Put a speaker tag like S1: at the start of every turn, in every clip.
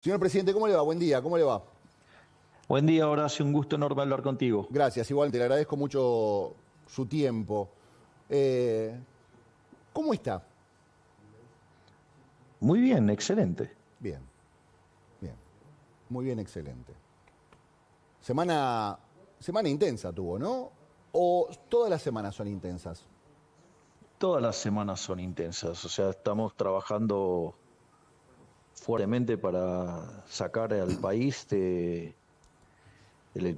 S1: Señor presidente, ¿cómo le va? Buen día, ¿cómo le va?
S2: Buen día, Horacio. Un gusto enorme hablar contigo.
S1: Gracias, igual te le agradezco mucho su tiempo. Eh, ¿Cómo está?
S2: Muy bien, excelente.
S1: Bien, bien, muy bien, excelente. Semana intensa tuvo, ¿no? ¿O todas las semanas son intensas?
S2: Todas las semanas son intensas, o sea, estamos trabajando fuertemente para sacar al país del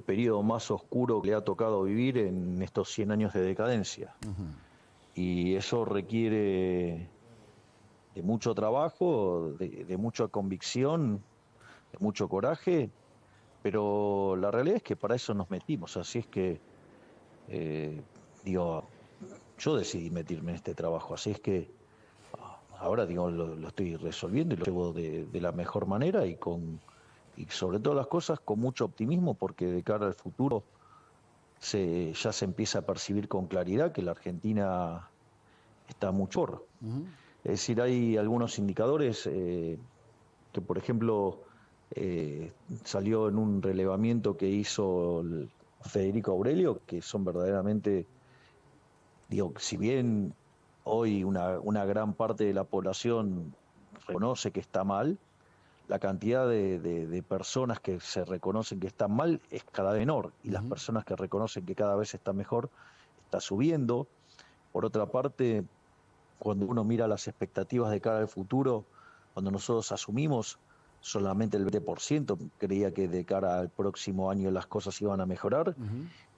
S2: periodo más oscuro que le ha tocado vivir en estos 100 años de decadencia. Y eso requiere de mucho trabajo, de mucha convicción, de mucho coraje, pero la realidad es que para eso nos metimos, así es que, eh, digo, yo decidí meterme en este trabajo, así es que ahora digo, lo estoy resolviendo y lo llevo de la mejor manera y sobre todas las cosas con mucho optimismo porque de cara al futuro ya se empieza a percibir con claridad que la Argentina está mucho mejor. Es decir, hay algunos indicadores que, por ejemplo, salió en un relevamiento que hizo Federico Aurelio, que son verdaderamente, digo, si bien hoy una gran parte de la población reconoce que está mal, la cantidad de personas que se reconocen que están mal es cada vez menor y las personas que reconocen que cada vez está mejor está subiendo. Por otra parte, cuando uno mira las expectativas de cara al futuro, cuando nosotros asumimos, solamente el 20% creía que de cara al próximo año las cosas iban a mejorar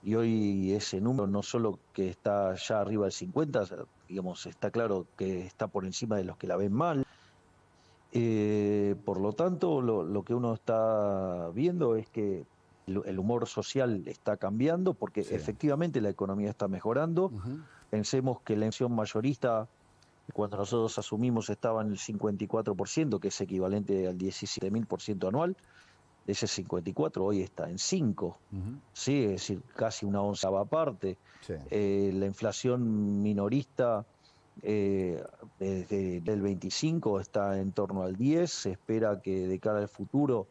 S2: y hoy ese número no solo que está ya arriba del 50, digamos, está claro que está por encima de los que la ven mal. Por lo tanto, lo que uno está viendo es que el humor social está cambiando porque
S1: Sí.
S2: efectivamente la economía está mejorando. Pensemos que la inflación mayorista, cuando nosotros asumimos, estaba en el 54%, que es equivalente al 17.000% anual. De ese 54 hoy está en 5, ¿sí? Es decir, casi una onceava parte.
S1: Sí.
S2: La inflación minorista desde el 25 está en torno al 10, se espera que de cara al futuro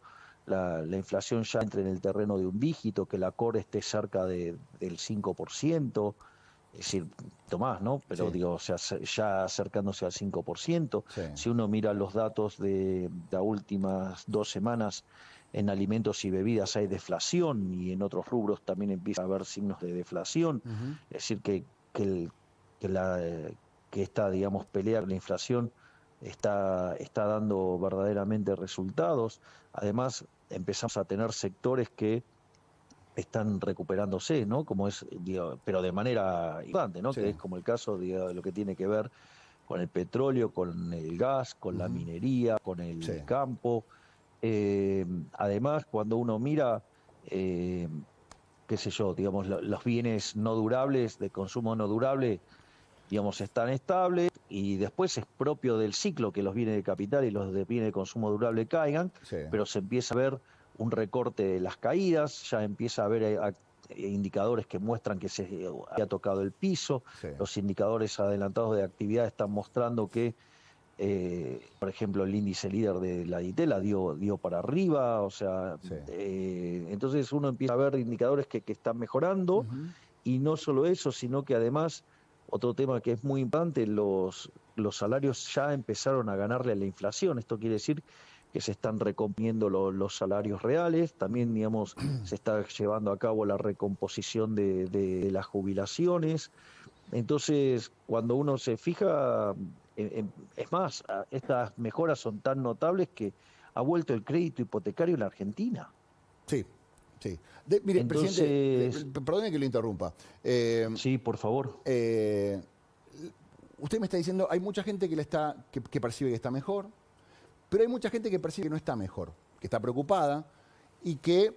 S2: la inflación ya entre en el terreno de un dígito, que la core esté cerca del 5%, es decir, Tomás, ¿no? Pero
S1: Sí,
S2: digo, o sea, ya acercándose al 5%.
S1: sí.
S2: Si uno mira los datos de las últimas 2 semanas, en alimentos y bebidas hay deflación y en otros rubros también empieza a haber signos de deflación. Es decir, que, el- que la, que esta, digamos, pelea con la inflación está dando verdaderamente resultados. Además, empezamos a tener sectores que están recuperándose, ¿no? Como es, digo, pero de manera importante, ¿no?
S1: Sí.
S2: Que es como el caso, digo, de lo que tiene que ver con el petróleo, con el gas, con la minería, con
S1: Sí.
S2: el campo. Eh, Además, cuando uno mira, eh, qué sé yo, digamos, los bienes no durables, de consumo no durable, digamos, están estables y después es propio del ciclo que los bienes de capital y los de bienes de consumo durable caigan,
S1: Sí.
S2: pero se empieza a ver un recorte de las caídas, ya empieza a haber indicadores que muestran que se había tocado el piso,
S1: Sí.
S2: los indicadores adelantados de actividad están mostrando que, por ejemplo, el índice líder de la Ditela dio para arriba, o sea,
S1: Sí.
S2: entonces uno empieza a ver indicadores que están mejorando y no solo eso, sino que además, otro tema que es muy importante, los salarios ya empezaron a ganarle a la inflación. Esto quiere decir que se están recomponiendo los salarios reales, también, digamos, se está llevando a cabo la recomposición de las jubilaciones. Entonces, cuando uno se fija, es más, estas mejoras son tan notables que ha vuelto el crédito hipotecario en la Argentina.
S1: Sí. Sí. Mire, presidente,
S2: Entonces,
S1: perdone que lo interrumpa.
S2: sí, por favor.
S1: Eh, Usted me está diciendo, hay mucha gente que percibe que está mejor, pero hay mucha gente que percibe que no está mejor, que está preocupada y que,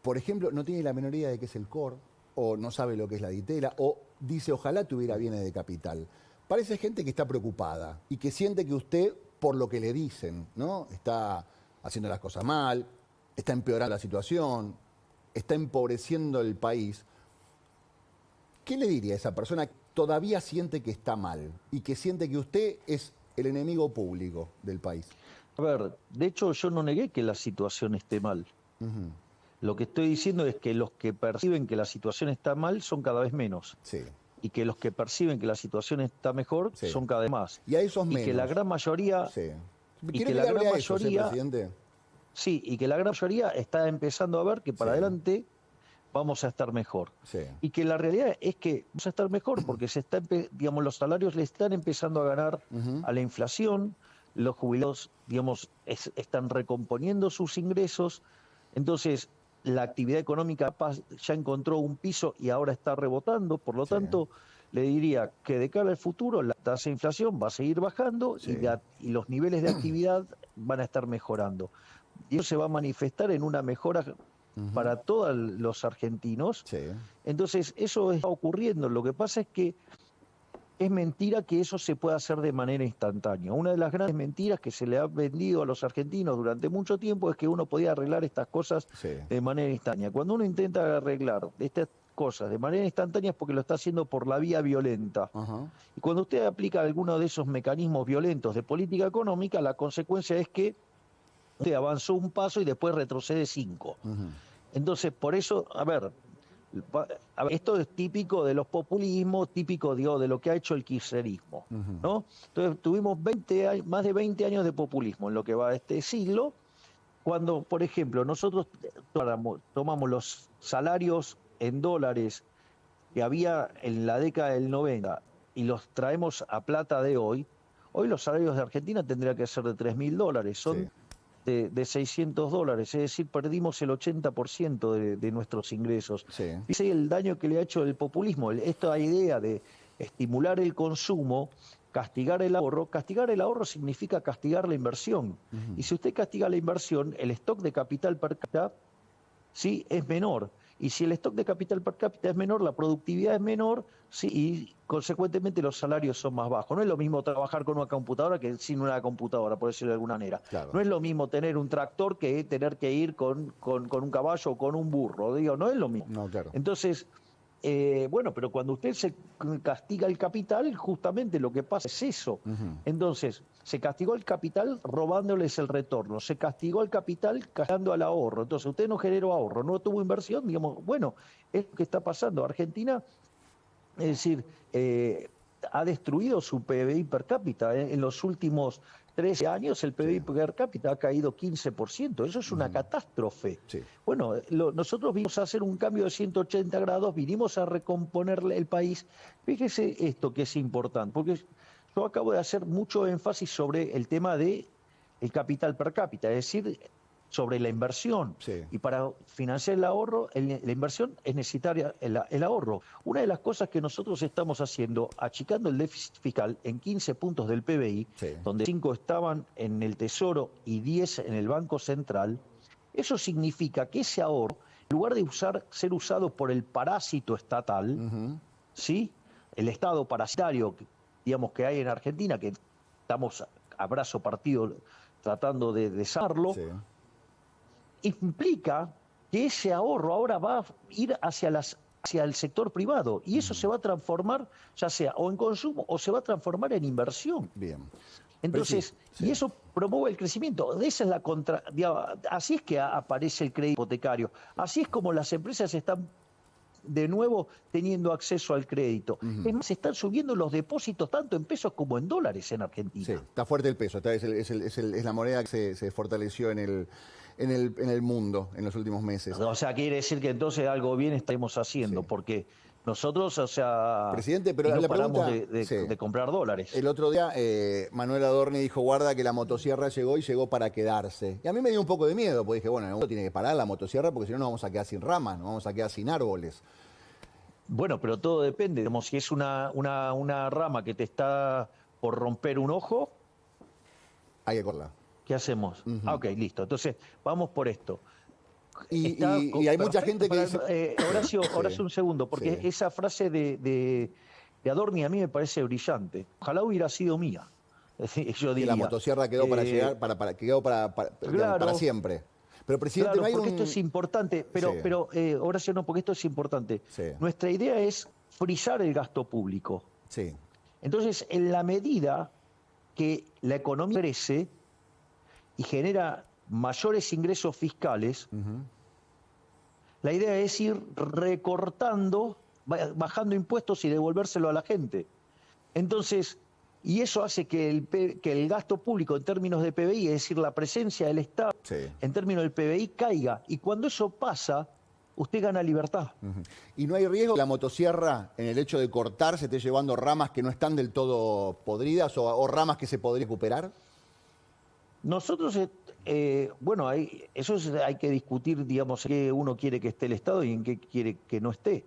S1: por ejemplo, no tiene la menor idea de qué es el core, o no sabe lo que es la ditela, o dice, ojalá tuviera bienes de capital. Parece gente que está preocupada y que siente que usted, por lo que le dicen, ¿no? Está haciendo las cosas mal, está empeorando la situación, está empobreciendo el país. ¿Qué le diría a esa persona que todavía siente que está mal y que siente que usted es el enemigo público del país?
S2: A ver, de hecho yo no negué que la situación esté mal. Lo que estoy diciendo es que los que perciben que la situación está mal son cada vez menos.
S1: Sí.
S2: Y que los que perciben que la situación está mejor
S1: Sí.
S2: son cada vez más.
S1: Y a esos
S2: y
S1: menos.
S2: que la gran mayoría...
S1: Sí.
S2: Y
S1: Quiero
S2: que la gran
S1: a eso,
S2: mayoría...
S1: presidente.
S2: Sí, y que la gran mayoría está empezando a ver que para
S1: Sí.
S2: adelante vamos a estar mejor.
S1: Sí.
S2: Y que la realidad es que vamos a estar mejor porque digamos, los salarios le están empezando a ganar a la inflación, los jubilados, digamos, están recomponiendo sus ingresos, entonces la actividad económica ya encontró un piso y ahora está rebotando, por lo tanto, le diría que de cara al futuro la tasa de inflación va a seguir bajando y los niveles de actividad van a estar mejorando. Y eso se va a manifestar en una mejora para todos los argentinos.
S1: Sí.
S2: Entonces, eso está ocurriendo. Lo que pasa es que es mentira que eso se pueda hacer de manera instantánea. Una de las grandes mentiras que se le ha vendido a los argentinos durante mucho tiempo es que uno podía arreglar estas cosas de manera instantánea. Cuando uno intenta arreglar estas cosas de manera instantánea es porque lo está haciendo por la vía violenta. Y cuando usted aplica alguno de esos mecanismos violentos de política económica, la consecuencia es que usted avanzó un paso y después retrocede 5. Entonces, por eso, a ver, esto es típico de los populismos, típico, digo, de lo que ha hecho el kirchnerismo, ¿no? Entonces, tuvimos más de 20 años de populismo en lo que va de este siglo, cuando, por ejemplo, nosotros tomamos los salarios en dólares que había en la década del 90 y los traemos a plata de hoy los salarios de Argentina tendrían que ser de $3.000, son de $600, es decir, perdimos el 80% de nuestros ingresos. Dice el daño que le ha hecho el populismo, esta idea de estimular el consumo, castigar el ahorro significa castigar la inversión. Y si usted castiga la inversión, el stock de capital per cápita sí es menor. Y si el stock de capital per cápita es menor, la productividad es menor, sí, y consecuentemente los salarios son más bajos. No es lo mismo trabajar con una computadora que sin una computadora, por decirlo de alguna manera. Claro. No es lo mismo tener un tractor que tener que ir con un caballo o con un burro. Digo, no es lo mismo.
S1: No, claro.
S2: Entonces, bueno, pero cuando usted se castiga el capital, justamente lo que pasa es eso. Entonces, se castigó el capital robándoles el retorno, se castigó el capital castigando al ahorro. Entonces, usted no generó ahorro, no tuvo inversión, digamos, bueno, es lo que está pasando. Argentina, es decir, ha destruido su PBI per cápita. En los últimos 13 años el PBI per cápita ha caído 15%. Eso es una catástrofe. Bueno, nosotros vinimos a hacer un cambio de 180 grados, vinimos a recomponerle el país. Fíjese esto que es importante, porque yo acabo de hacer mucho énfasis sobre el tema del capital per cápita, es decir, sobre la inversión. Y para financiar el ahorro, la inversión es necesaria el ahorro. Una de las cosas que nosotros estamos haciendo, achicando el déficit fiscal en 15 puntos del PBI, donde 5 estaban en el Tesoro y 10 en el Banco Central, eso significa que ese ahorro, en lugar de ser usado por el parásito estatal, ¿sí? El Estado parasitario, digamos, que hay en Argentina, que estamos a brazo partido tratando de desarmarlo, implica que ese ahorro ahora va a ir hacia el sector privado y eso se va a transformar ya sea o en consumo o se va a transformar en inversión.
S1: Bien.
S2: Entonces, y eso promueve el crecimiento. Esa es así es que aparece el crédito hipotecario. Así es como las empresas están de nuevo teniendo acceso al crédito. Es más, se están subiendo los depósitos tanto en pesos como en dólares en Argentina.
S1: Sí, está fuerte el peso, es la moneda que se fortaleció en el mundo en los últimos meses.
S2: O sea, quiere decir que entonces algo bien estaremos haciendo, porque nosotros, o sea,
S1: presidente, pero
S2: no
S1: la
S2: paramos
S1: pregunta,
S2: de comprar dólares.
S1: El otro día Manuel Adorni dijo, guarda que la motosierra llegó y llegó para quedarse. Y a mí me dio un poco de miedo, porque dije, bueno, en algún momento tiene que parar la motosierra porque si no nos vamos a quedar sin ramas, nos vamos a quedar sin árboles.
S2: Bueno, pero todo depende. Digamos, si es una rama que te está por romper un ojo,
S1: hay que cortarla.
S2: ¿Qué hacemos? Ok, listo. Entonces, vamos por esto.
S1: Y hay mucha gente que dice...
S2: Horacio, un segundo, porque esa frase de Adorni a mí me parece brillante. Ojalá hubiera sido mía. Yo diría.
S1: Que la motosierra quedó para llegar, para siempre. Pero, presidente,
S2: claro,
S1: no hay
S2: porque esto es importante, pero Horacio, no, porque esto es importante. Nuestra idea es frizar el gasto público. Entonces, en la medida que la economía crece, y genera mayores ingresos fiscales, la idea es ir recortando, bajando impuestos y devolvérselo a la gente. Entonces, y eso hace que el gasto público en términos de PBI, es decir, la presencia del Estado en términos del PBI, caiga. Y cuando eso pasa, usted gana libertad.
S1: ¿Y no hay riesgo que la motosierra, en el hecho de cortar, se esté llevando ramas que no están del todo podridas o ramas que se podrían recuperar?
S2: Nosotros, bueno, eso hay que discutir, digamos, en qué uno quiere que esté el Estado y en qué quiere que no esté.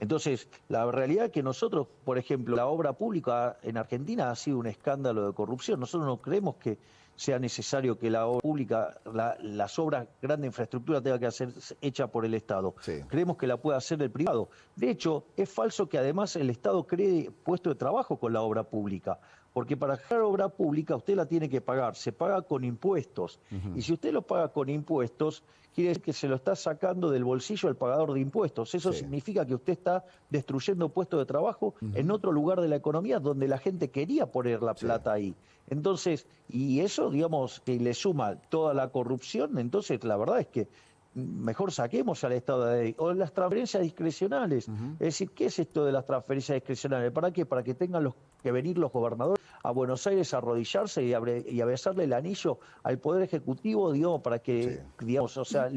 S2: Entonces, la realidad es que nosotros, por ejemplo, la obra pública en Argentina ha sido un escándalo de corrupción. Nosotros no creemos que sea necesario que la obra pública, las obras grandes de infraestructura tenga que ser hecha por el Estado. Creemos que la puede hacer el privado. De hecho, es falso que además el Estado cree puestos de trabajo con la obra pública. Porque para generar obra pública usted la tiene que pagar, se paga con impuestos. Y si usted lo paga con impuestos, quiere decir que se lo está sacando del bolsillo del pagador de impuestos. Eso significa que usted está destruyendo puestos de trabajo en otro lugar de la economía donde la gente quería poner la plata ahí. Entonces, y eso, digamos, que le suma toda la corrupción, entonces la verdad es que mejor saquemos al Estado de ahí. O las transferencias discrecionales. Es decir, ¿qué es esto de las transferencias discrecionales? ¿Para qué? Para que tengan que venir los gobernadores a Buenos Aires a arrodillarse y a besarle el anillo al Poder Ejecutivo, digamos, para que, digamos, o sea,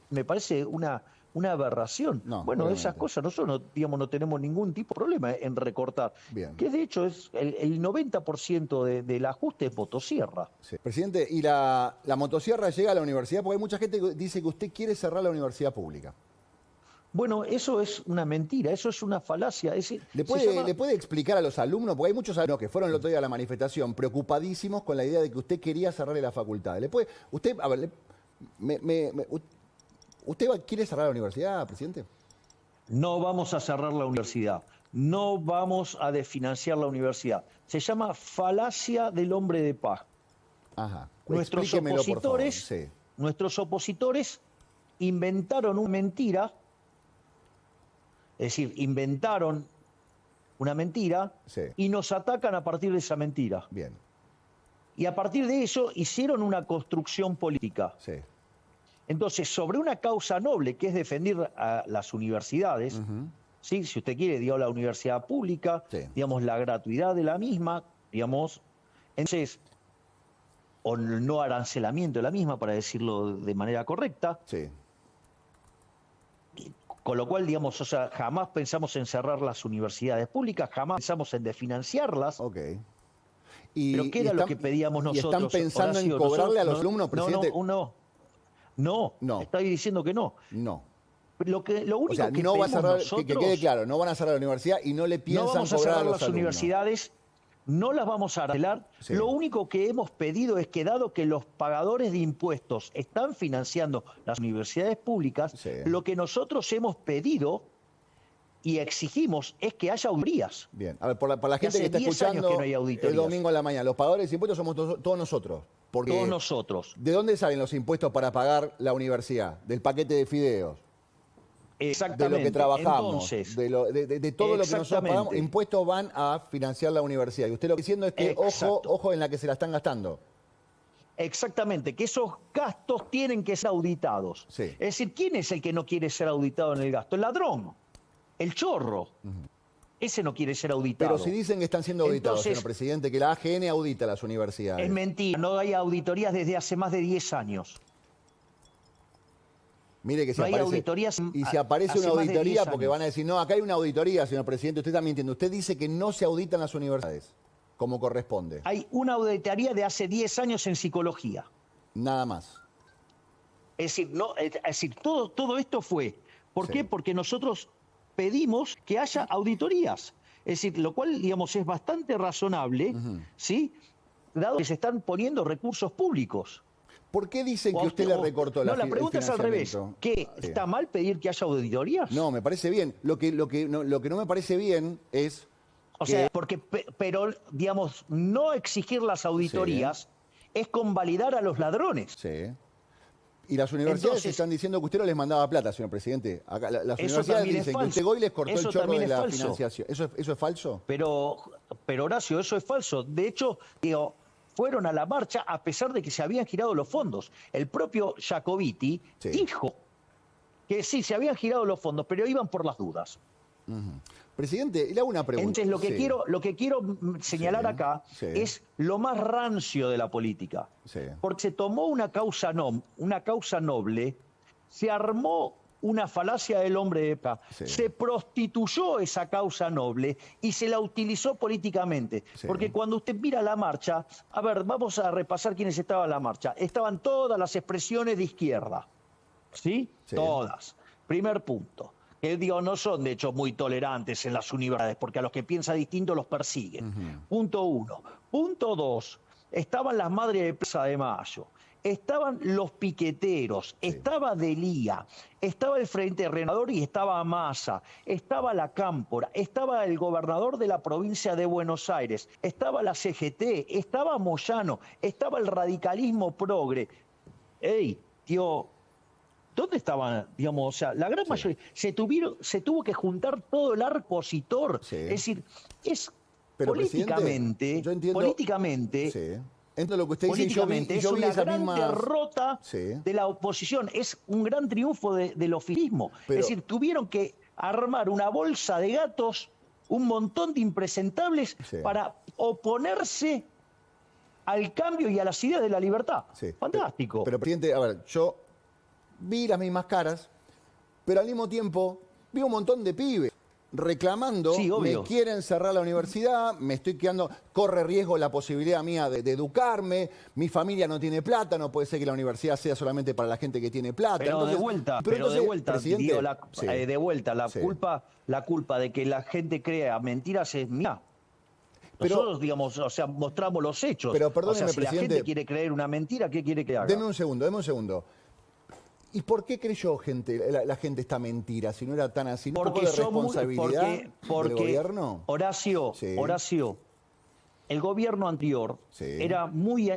S2: me parece una aberración. Bueno, obviamente. Esas cosas nosotros no tenemos ningún tipo de problema en recortar. Que de hecho es el 90% del ajuste es motosierra.
S1: Presidente, ¿y la motosierra llega a la universidad? Porque hay mucha gente que dice que usted quiere cerrar la universidad pública.
S2: Bueno, eso es una mentira, eso es una falacia.
S1: ¿Le puede explicar a los alumnos? Porque hay muchos alumnos que fueron el otro día a la manifestación preocupadísimos con la idea de que usted quería cerrarle la facultad. ¿Usted quiere cerrar la universidad, presidente?
S2: No vamos a cerrar la universidad. No vamos a desfinanciar la universidad. Se llama falacia del hombre de paz. Nuestros opositores inventaron una mentira. Es decir, inventaron una mentira y nos atacan a partir de esa mentira. Y a partir de eso hicieron una construcción política. Entonces, sobre una causa noble que es defender a las universidades, si usted quiere, digamos, la universidad pública, digamos, la gratuidad de la misma, digamos, entonces, o el no arancelamiento de la misma, para decirlo de manera correcta. Con lo cual, digamos, o sea, jamás pensamos en cerrar las universidades públicas, jamás pensamos en desfinanciarlas. Pero ¿qué era lo que pedíamos nosotros?
S1: ¿Y están pensando en cobrarle a los alumnos, presidente?
S2: No, estoy diciendo que no. Lo único que
S1: no va a cerrar,
S2: nosotros,
S1: que quede claro, no van a cerrar la universidad y no le piensan cobrar a los
S2: las universidades. No las vamos a arancelar. Lo único que hemos pedido es que, dado que los pagadores de impuestos están financiando las universidades públicas, lo que nosotros hemos pedido y exigimos es que haya auditorías.
S1: A ver, por la gente que está escuchando el domingo a la mañana, los pagadores de impuestos somos todos nosotros.
S2: Todos nosotros.
S1: ¿De dónde salen los impuestos para pagar la universidad? Del paquete de fideos.
S2: Exactamente.
S1: De lo que trabajamos,
S2: entonces,
S1: de todo lo que nosotros pagamos, impuestos van a financiar la universidad. Y usted lo que está diciendo es que ojo en la que se la están gastando.
S2: Exactamente, que esos gastos tienen que ser auditados. Es decir, ¿quién es el que no quiere ser auditado en el gasto? El ladrón, el chorro. Ese no quiere ser auditado.
S1: Pero si dicen que están siendo auditados, señor presidente, que la AGN audita las universidades.
S2: Es mentira, no hay auditorías desde hace más de 10 años.
S1: Mire que si aparece una auditoría, porque van a decir, no, acá hay una auditoría, señor presidente, usted también entiende. Usted dice que no se auditan las universidades, como corresponde.
S2: Hay una auditoría de hace 10 años en psicología.
S1: Nada más.
S2: Es decir, todo esto fue. ¿Por qué? Porque nosotros pedimos que haya auditorías. Es decir, lo cual, digamos, es bastante razonable, ¿sí? Dado que se están poniendo recursos públicos.
S1: ¿Por qué dicen que usted le recortó el financiamiento?
S2: No, la pregunta es al revés. ¿Qué? ¿Está mal pedir que haya auditorías?
S1: No, me parece bien. Lo que no me parece bien es...
S2: Pero, digamos, no exigir las auditorías es convalidar a los ladrones.
S1: Y las universidades están diciendo que usted no les mandaba plata, señor presidente. Acá, las universidades dicen que usted hoy les cortó el chorro de la financiación. ¿Eso es falso?
S2: Pero, Horacio, eso es falso. De hecho, digo, fueron a la marcha a pesar de que se habían girado los fondos. El propio Jacobiti dijo que sí, se habían girado los fondos, pero iban por las dudas.
S1: Presidente, le hago una pregunta.
S2: Entonces, lo que quiero señalar acá es lo más rancio de la política. Porque se tomó una causa noble, se armó una falacia del hombre de paz, se prostituyó esa causa noble y se la utilizó políticamente. Porque cuando usted mira la marcha, a ver, vamos a repasar quiénes estaban en la marcha. Estaban todas las expresiones de izquierda, ¿sí? Todas. Primer punto. Que digo, no son de hecho muy tolerantes en las universidades, porque a los que piensan distinto los persiguen. Punto 1. Punto 2. Estaban las madres de Plaza de Mayo. Estaban los piqueteros, estaba Delía, estaba el Frente Renovador y estaba Massa, estaba la Cámpora, estaba el gobernador de la provincia de Buenos Aires, estaba la CGT, estaba Moyano, estaba el radicalismo progre. ¡Ey, tío! ¿Dónde estaban? Digamos, o sea, la gran mayoría. Se tuvo que juntar todo el arco opositor. Es decir,
S1: pero
S2: políticamente...
S1: Yo entiendo,
S2: políticamente...
S1: Entre lo que usted dice,
S2: es una gran derrota de la oposición, es un gran triunfo del oficialismo. Es decir, tuvieron que armar una bolsa de gatos, un montón de impresentables para oponerse al cambio y a las ideas de la libertad. Fantástico.
S1: Pero, presidente, a ver, yo vi las mismas caras, pero al mismo tiempo vi un montón de pibes reclamando, me quieren cerrar la universidad, me estoy quedando, corre riesgo la posibilidad mía de educarme, mi familia no tiene plata, no puede ser que la universidad sea solamente para la gente que tiene plata.
S2: Pero entonces, de vuelta, digo, la culpa de que la gente crea mentiras es mía. Nosotros, digamos, o sea, mostramos los hechos.
S1: Pero perdóneme,
S2: si
S1: presidente,
S2: la gente quiere creer una mentira, ¿qué quiere que haga?
S1: Deme un segundo. ¿Y por qué creyó la gente esta mentira? Si no era tan así, ¿no?
S2: Porque
S1: ¿Un poco de responsabilidad del gobierno?
S2: Horacio, el gobierno anterior era muy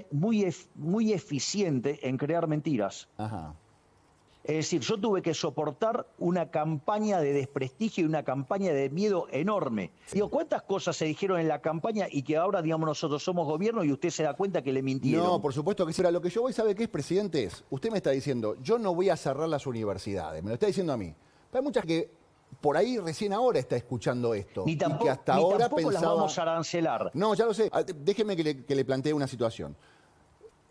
S2: eficiente en crear mentiras. Es decir, yo tuve que soportar una campaña de desprestigio y una campaña de miedo enorme. Digo, ¿cuántas cosas se dijeron en la campaña y que ahora, digamos, nosotros somos gobierno y usted se da cuenta que le mintieron?
S1: No, por supuesto que sí. Lo que yo voy a saber qué es, presidente, usted me está diciendo, yo no voy a cerrar las universidades, me lo está diciendo a mí. Pero hay muchas que por ahí recién ahora está escuchando esto.
S2: Ni tampoco,
S1: y que hasta ahora pensaba...
S2: las vamos a arancelar.
S1: No, ya lo sé. Déjeme que le plantee una situación.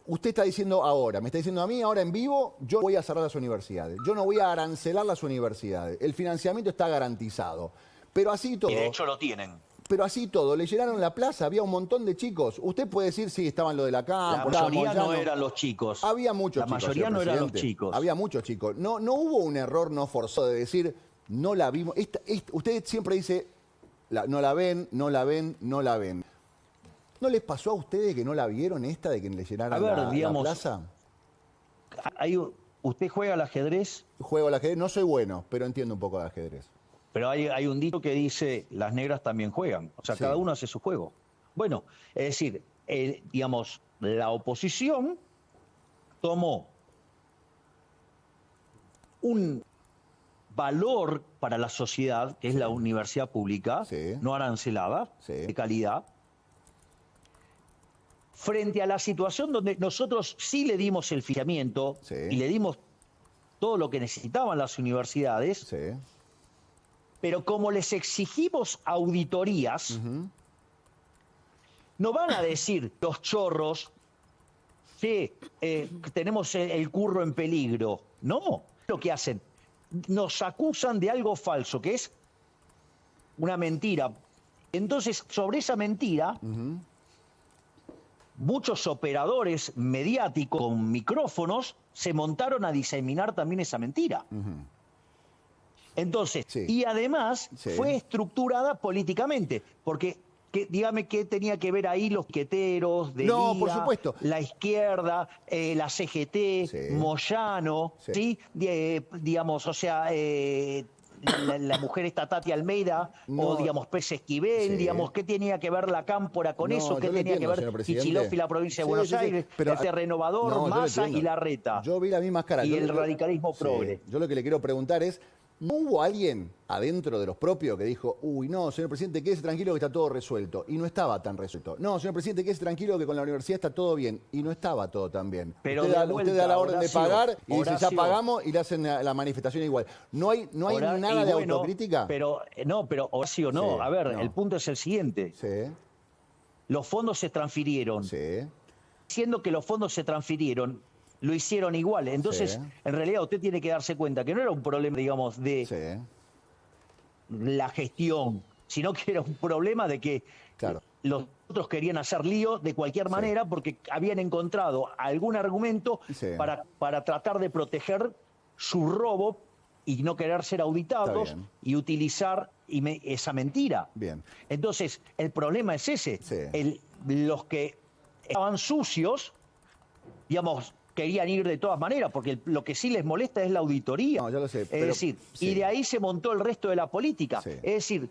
S1: Usted está diciendo ahora, me está diciendo a mí ahora en vivo, yo voy a cerrar las universidades, yo no voy a arancelar las universidades, el financiamiento está garantizado. Pero así todo...
S2: Y de hecho lo tienen.
S1: Pero así todo, le llenaron la plaza, había un montón de chicos. Usted puede decir, sí, estaban lo de la Cámpora.
S2: La mayoría no eran los chicos.
S1: Había muchos chicos.
S2: La mayoría no eran los chicos.
S1: Había muchos chicos. No hubo un error no forzado de decir, no la vimos. Usted siempre dice, no la ven, no la ven, no la ven. ¿No les pasó a ustedes que no la vieron esta de que le llenaran la plaza?
S2: ¿Usted juega al ajedrez?
S1: Juego al ajedrez, no soy bueno, pero entiendo un poco de ajedrez.
S2: Pero hay un dicho que dice, las negras también juegan. O sea, cada uno hace su juego. Bueno, es decir, digamos, la oposición tomó un valor para la sociedad, que es la universidad pública, no arancelada, de calidad, frente a la situación donde nosotros sí le dimos el financiamiento y le dimos todo lo que necesitaban las universidades, pero como les exigimos auditorías, no van a decir los chorros que tenemos el curro en peligro. No, lo que hacen, nos acusan de algo falso, que es una mentira. Entonces, sobre esa mentira... muchos operadores mediáticos con micrófonos se montaron a diseminar también esa mentira. Entonces, y además fue estructurada políticamente, porque dígame qué tenía que ver ahí los piqueteros, de
S1: por supuesto.
S2: La izquierda, la CGT, Moyano, digamos, o sea... La mujer esta Tati Almeida, o digamos Pérez Esquivel, digamos, ¿qué tenía que ver la Cámpora con eso? ¿Qué tenía que ver Kicillof y la provincia de Buenos Aires? Pero, el Renovador, Massa y Larreta.
S1: Yo vi las mismas caras.
S2: Y el radicalismo progre.
S1: Yo lo que le quiero preguntar es, ¿No hubo alguien adentro de los propios que dijo, uy, no, señor presidente, quédese tranquilo que está todo resuelto? Y no estaba tan resuelto. No, señor presidente, quédese tranquilo que con la universidad está todo bien. Y no estaba todo tan bien.
S2: Pero
S1: usted da la orden de pagar y dice, ya pagamos, y le hacen la manifestación igual. No hay nada de autocrítica.
S2: Pero Horacio, no.
S1: Sí,
S2: a ver,
S1: no.
S2: el punto es el siguiente.
S1: Sí,
S2: Los fondos se transfirieron.
S1: sí.
S2: Siendo que los fondos se transfirieron, lo hicieron igual. Entonces,
S1: Sí.
S2: en realidad usted tiene que darse cuenta que no era un problema, digamos, de
S1: Sí,
S2: la gestión, sino que era un problema de que
S1: claro.
S2: los otros querían hacer lío de cualquier manera porque habían encontrado algún argumento
S1: Sí.
S2: para tratar de proteger su robo y no querer ser auditados
S1: Está bien.
S2: y utilizar esa mentira.
S1: Bien.
S2: Entonces, el problema es ese.
S1: Sí.
S2: Los que estaban sucios, digamos, querían ir de todas maneras, porque lo que sí les molesta es la auditoría.
S1: No, ya lo sé,
S2: Es
S1: pero-
S2: decir,
S1: sí.
S2: y de ahí se montó el resto de la política.
S1: Sí.
S2: Es decir,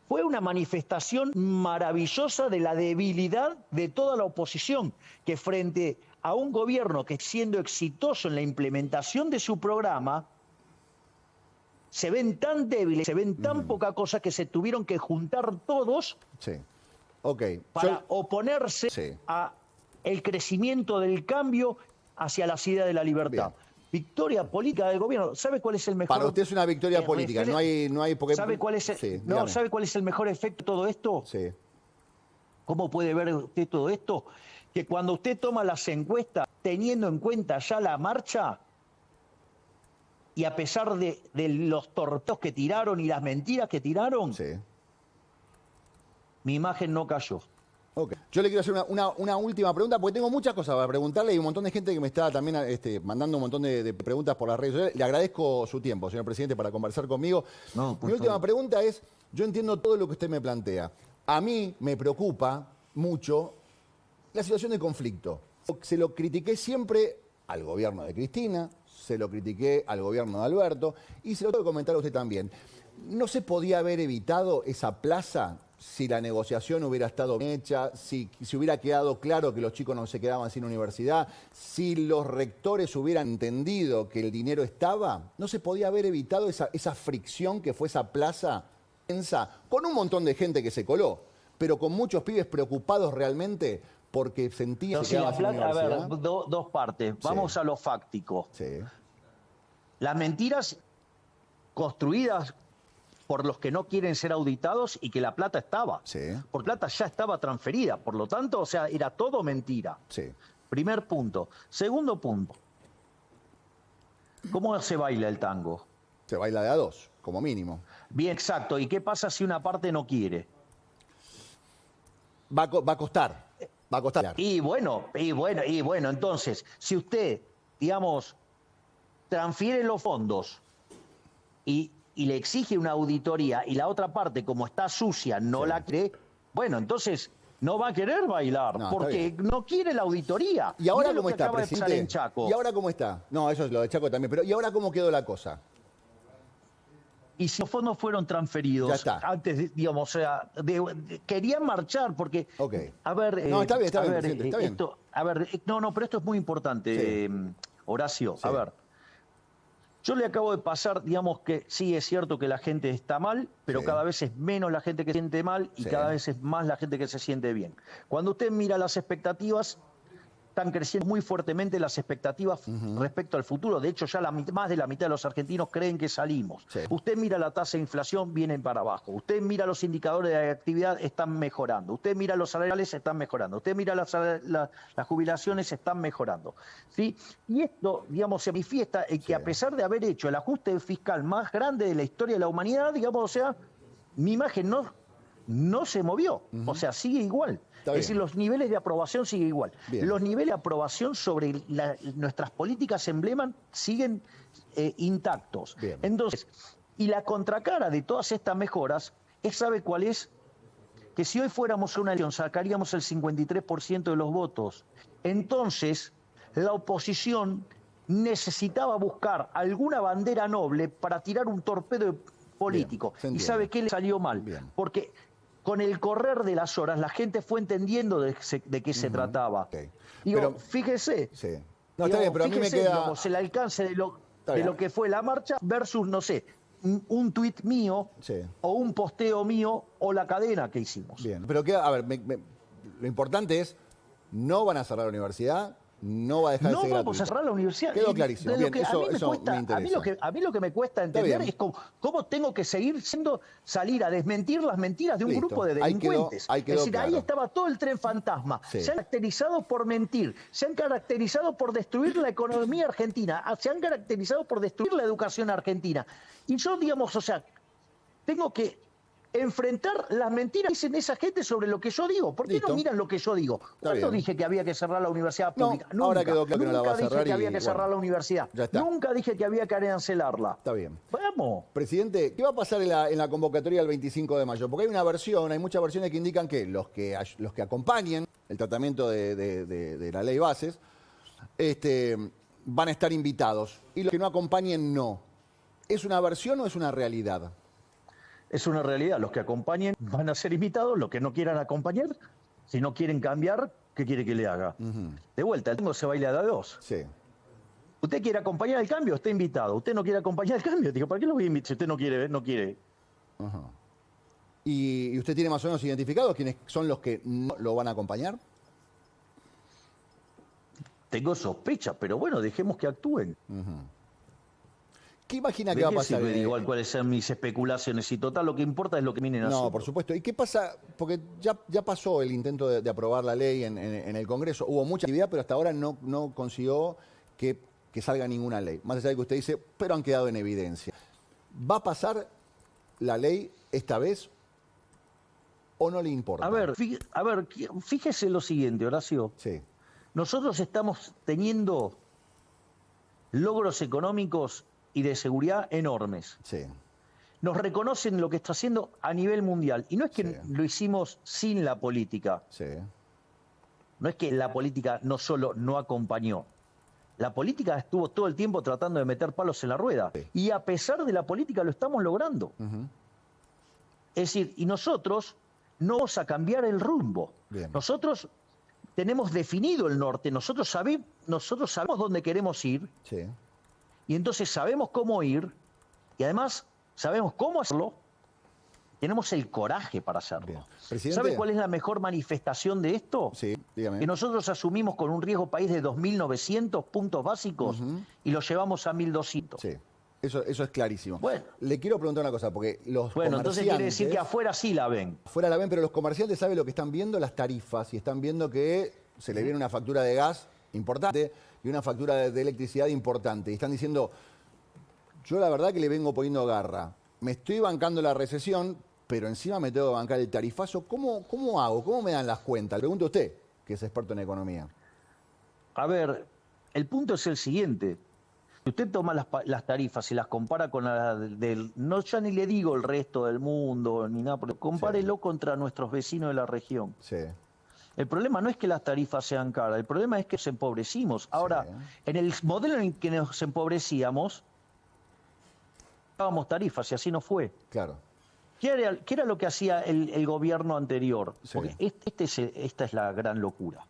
S2: fue una manifestación maravillosa de la debilidad de toda la oposición, que frente a un gobierno que siendo exitoso en la implementación de su programa, se ven tan débiles, se ven tan poca cosa que se tuvieron que juntar todos
S1: Sí. Ok.
S2: para oponerse
S1: Sí.
S2: a el crecimiento del cambio hacia la idea de la libertad.
S1: Bien.
S2: Victoria política del gobierno. ¿Sabe cuál es el mejor?
S1: Para usted es una victoria política. No hay porque...
S2: ¿Sabe cuál es
S1: Sí,
S2: no,
S1: dígame.
S2: ¿sabe cuál es el mejor efecto de todo esto?
S1: Sí.
S2: ¿Cómo puede ver usted todo esto? Que cuando usted toma las encuestas, teniendo en cuenta ya la marcha, y a pesar de los torpedos que tiraron y las mentiras que tiraron,
S1: Sí.
S2: mi imagen no cayó.
S1: Ok. Yo le quiero hacer una última pregunta, porque tengo muchas cosas para preguntarle y un montón de gente que me está también mandando un montón de preguntas por las redes sociales. Le agradezco su tiempo, señor presidente, para conversar conmigo.
S2: No, por
S1: Mi última
S2: favor.
S1: pregunta es, yo entiendo todo lo que usted me plantea. A mí me preocupa mucho la situación de conflicto. Se lo critiqué siempre al gobierno de Cristina, se lo critiqué al gobierno de Alberto y se lo tengo que comentar a usted también. ¿No se podía haber evitado esa plaza si la negociación hubiera estado bien hecha, si hubiera quedado claro que los chicos no se quedaban sin universidad, si los rectores hubieran entendido que el dinero estaba? ¿No se podía haber evitado esa fricción que fue esa plaza tensa, con un montón de gente que se coló, pero con muchos pibes preocupados realmente porque sentían que se
S2: Entonces,
S1: quedaban sin
S2: a ver,
S1: universidad?
S2: dos partes. Vamos a lo fáctico.
S1: Sí,
S2: Las mentiras construidas por los que no quieren ser auditados y que la plata estaba.
S1: sí,
S2: Porque la plata ya estaba transferida. Por lo tanto, o sea, era todo mentira.
S1: sí.
S2: Primer punto. Segundo punto. ¿Cómo se baila el tango?
S1: Se baila de a dos, como mínimo.
S2: Bien, exacto. ¿Y qué pasa si una parte no quiere?
S1: Va a costar, va a costar.
S2: Y bueno, entonces, si usted, digamos, transfiere los fondos y le exige una auditoría y la otra parte, como está sucia, no
S1: Sí.
S2: la cree, bueno, entonces no va a querer bailar,
S1: No, está
S2: porque
S1: bien.
S2: no quiere la auditoría.
S1: ¿Y ahora
S2: Mire lo
S1: cómo
S2: que
S1: está,
S2: acaba de pasar
S1: presidente?
S2: en Chaco.
S1: ¿Y ahora cómo está? No, eso es lo de Chaco también, pero ¿y ahora cómo quedó la cosa?
S2: Y si los fondos fueron transferidos
S1: Ya está.
S2: antes, digamos, o sea, querían marchar porque,
S1: Ok.
S2: a ver,
S1: No, está bien,
S2: a ver,
S1: presidente, está bien.
S2: esto, a ver, no, pero esto es muy importante,
S1: Sí.
S2: Horacio.
S1: Sí.
S2: A ver, yo le acabo de pasar, digamos que sí es cierto que la gente está mal, pero
S1: Sí.
S2: cada vez es menos la gente que se siente mal y
S1: Sí.
S2: cada vez es más la gente que se siente bien. Cuando usted mira las expectativas, están creciendo muy fuertemente las expectativas respecto al futuro. De hecho, ya más de la mitad de los argentinos creen que salimos.
S1: Sí.
S2: Usted mira la tasa de inflación, vienen para abajo. Usted mira los indicadores de actividad, están mejorando. Usted mira los salariales, están mejorando. Usted mira las jubilaciones, están mejorando. ¿Sí? Y esto, digamos, se manifiesta en que
S1: Sí.
S2: a pesar de haber hecho el ajuste fiscal más grande de la historia de la humanidad, digamos, o sea, mi imagen no se movió. O sea, sigue igual.
S1: Está
S2: Es decir,
S1: bien.
S2: los niveles de aprobación siguen igual.
S1: Bien.
S2: Los niveles de aprobación sobre nuestras políticas emblema siguen intactos.
S1: Bien.
S2: Entonces, y la contracara de todas estas mejoras, ¿sabe cuál es? Que si hoy fuéramos a una elección sacaríamos el 53% de los votos. Entonces, la oposición necesitaba buscar alguna bandera noble para tirar un torpedo político.
S1: Bien, se
S2: ¿Y
S1: entiende.
S2: sabe qué le salió mal?
S1: Bien.
S2: Porque con el correr de las horas la gente fue entendiendo de qué se trataba.
S1: Ok.
S2: Digo,
S1: Pero-
S2: fíjese.
S1: Sí. No, está bien, pero a mí me
S2: fíjese,
S1: queda...
S2: digamos, el alcance de
S1: Está
S2: lo
S1: bien.
S2: que fue la marcha versus, no sé, un tuit mío
S1: Sí.
S2: o un posteo mío o la cadena que hicimos.
S1: Bien, pero a ver, lo importante es, no van a cerrar la universidad, no va a dejar de
S2: No
S1: ser
S2: vamos
S1: gratuita.
S2: a cerrar la universidad.
S1: Quedó
S2: Y
S1: clarísimo.
S2: de lo
S1: Bien,
S2: que
S1: eso
S2: a mí me cuesta,
S1: me interesa.
S2: a mí lo que me cuesta
S1: Está
S2: entender
S1: bien.
S2: es cómo tengo que seguir salir a desmentir las mentiras de un
S1: Listo.
S2: grupo de
S1: Ahí quedó-
S2: delincuentes.
S1: ahí quedó
S2: es decir, ahí
S1: claro.
S2: estaba todo el tren fantasma.
S1: Sí.
S2: Se han caracterizado por mentir, se han caracterizado por destruir la economía argentina, se han caracterizado por destruir la educación argentina. Y yo, digamos, o sea, tengo que enfrentar las mentiras que dicen esa gente sobre lo que yo digo. ¿Por qué
S1: Listo.
S2: no miran lo que yo digo? ¿Cuándo
S1: bien.
S2: dije que había que cerrar la universidad
S1: No,
S2: pública?
S1: ahora quedó claro que no la va a
S2: Nunca
S1: cerrar
S2: dije que había
S1: y,
S2: que cerrar
S1: bueno,
S2: la universidad.
S1: ya está.
S2: Nunca dije que había que arancelarla.
S1: Está bien.
S2: Vamos.
S1: Presidente, ¿qué va a pasar en la convocatoria del 25 de mayo? Porque hay muchas versiones que indican que los que acompañen el tratamiento de la ley bases van a estar invitados y los que no acompañen no. ¿Es una versión o es una realidad?
S2: Es una realidad. Los que acompañen van a ser invitados, los que no quieran acompañar, si no quieren cambiar, ¿qué quiere que le haga? De vuelta, el tango se baila de a dos.
S1: Sí.
S2: Usted quiere acompañar el cambio, está invitado. Usted no quiere acompañar el cambio. Digo, ¿para qué lo voy a invitar? Si usted no quiere, no quiere.
S1: Ajá. ¿Y usted tiene más o menos identificados quiénes son los que no lo van a acompañar?
S2: Tengo sospecha, pero bueno, dejemos que actúen.
S1: ¿Qué imagina que
S2: ¿De
S1: va a
S2: qué
S1: pasar?
S2: sirve igual cuáles sean mis especulaciones? Y total, lo que importa es lo que vienen haciendo.
S1: No, por supuesto. ¿Y qué pasa? Porque ya pasó el intento de aprobar la ley en el Congreso. Hubo mucha actividad, pero hasta ahora no consiguió que salga ninguna ley. Más allá de que usted dice, pero han quedado en evidencia. ¿Va a pasar la ley esta vez o no le importa?
S2: A ver, fíjese lo siguiente, Horacio.
S1: Sí,
S2: Nosotros estamos teniendo logros económicos y de seguridad enormes.
S1: sí,
S2: Nos reconocen lo que está haciendo a nivel mundial. Y no es que
S1: Sí.
S2: lo hicimos sin la política.
S1: sí.
S2: No es que la política no solo no acompañó. La política estuvo todo el tiempo tratando de meter palos en la rueda.
S1: Sí.
S2: Y a pesar de la política lo estamos logrando. Es decir, y nosotros no vamos a cambiar el rumbo.
S1: Bien.
S2: Nosotros tenemos definido el norte. Nosotros sabemos dónde queremos ir.
S1: Sí.
S2: Y entonces sabemos cómo ir. Y además sabemos cómo hacerlo. Tenemos el coraje para hacerlo.
S1: Bien. Presidente.
S2: ¿Sabe cuál es la mejor manifestación de esto?
S1: Sí, dígame.
S2: Que nosotros asumimos con un riesgo país de 2.900 puntos básicos y lo llevamos a 1.200.
S1: Sí, eso es clarísimo.
S2: Bueno.
S1: Le quiero preguntar una cosa, porque los
S2: Bueno, entonces quiere decir que
S1: comerciantes-
S2: afuera sí la ven.
S1: Fuera la ven, pero los comerciantes saben lo que están viendo, las tarifas, y están viendo que se le viene una factura de gas importante y una factura de electricidad importante. Y están diciendo, yo la verdad que le vengo poniendo garra. Me estoy bancando la recesión, pero encima me tengo que bancar el tarifazo. ¿Cómo hago? ¿Cómo me dan las cuentas? Le pregunto a usted, que es experto en economía.
S2: A ver, el punto es el siguiente. Si usted toma las tarifas y las compara con las del... No, ya ni le digo el resto del mundo, ni nada, pero compárelo contra nuestros vecinos de la región.
S1: Sí,
S2: El problema no es que las tarifas sean caras, el problema es que nos empobrecimos. Ahora, en el modelo en que nos empobrecíamos, pagábamos tarifas y así no fue.
S1: claro.
S2: ¿Qué era lo que hacía el gobierno anterior?
S1: Sí.
S2: Porque esta es la gran locura.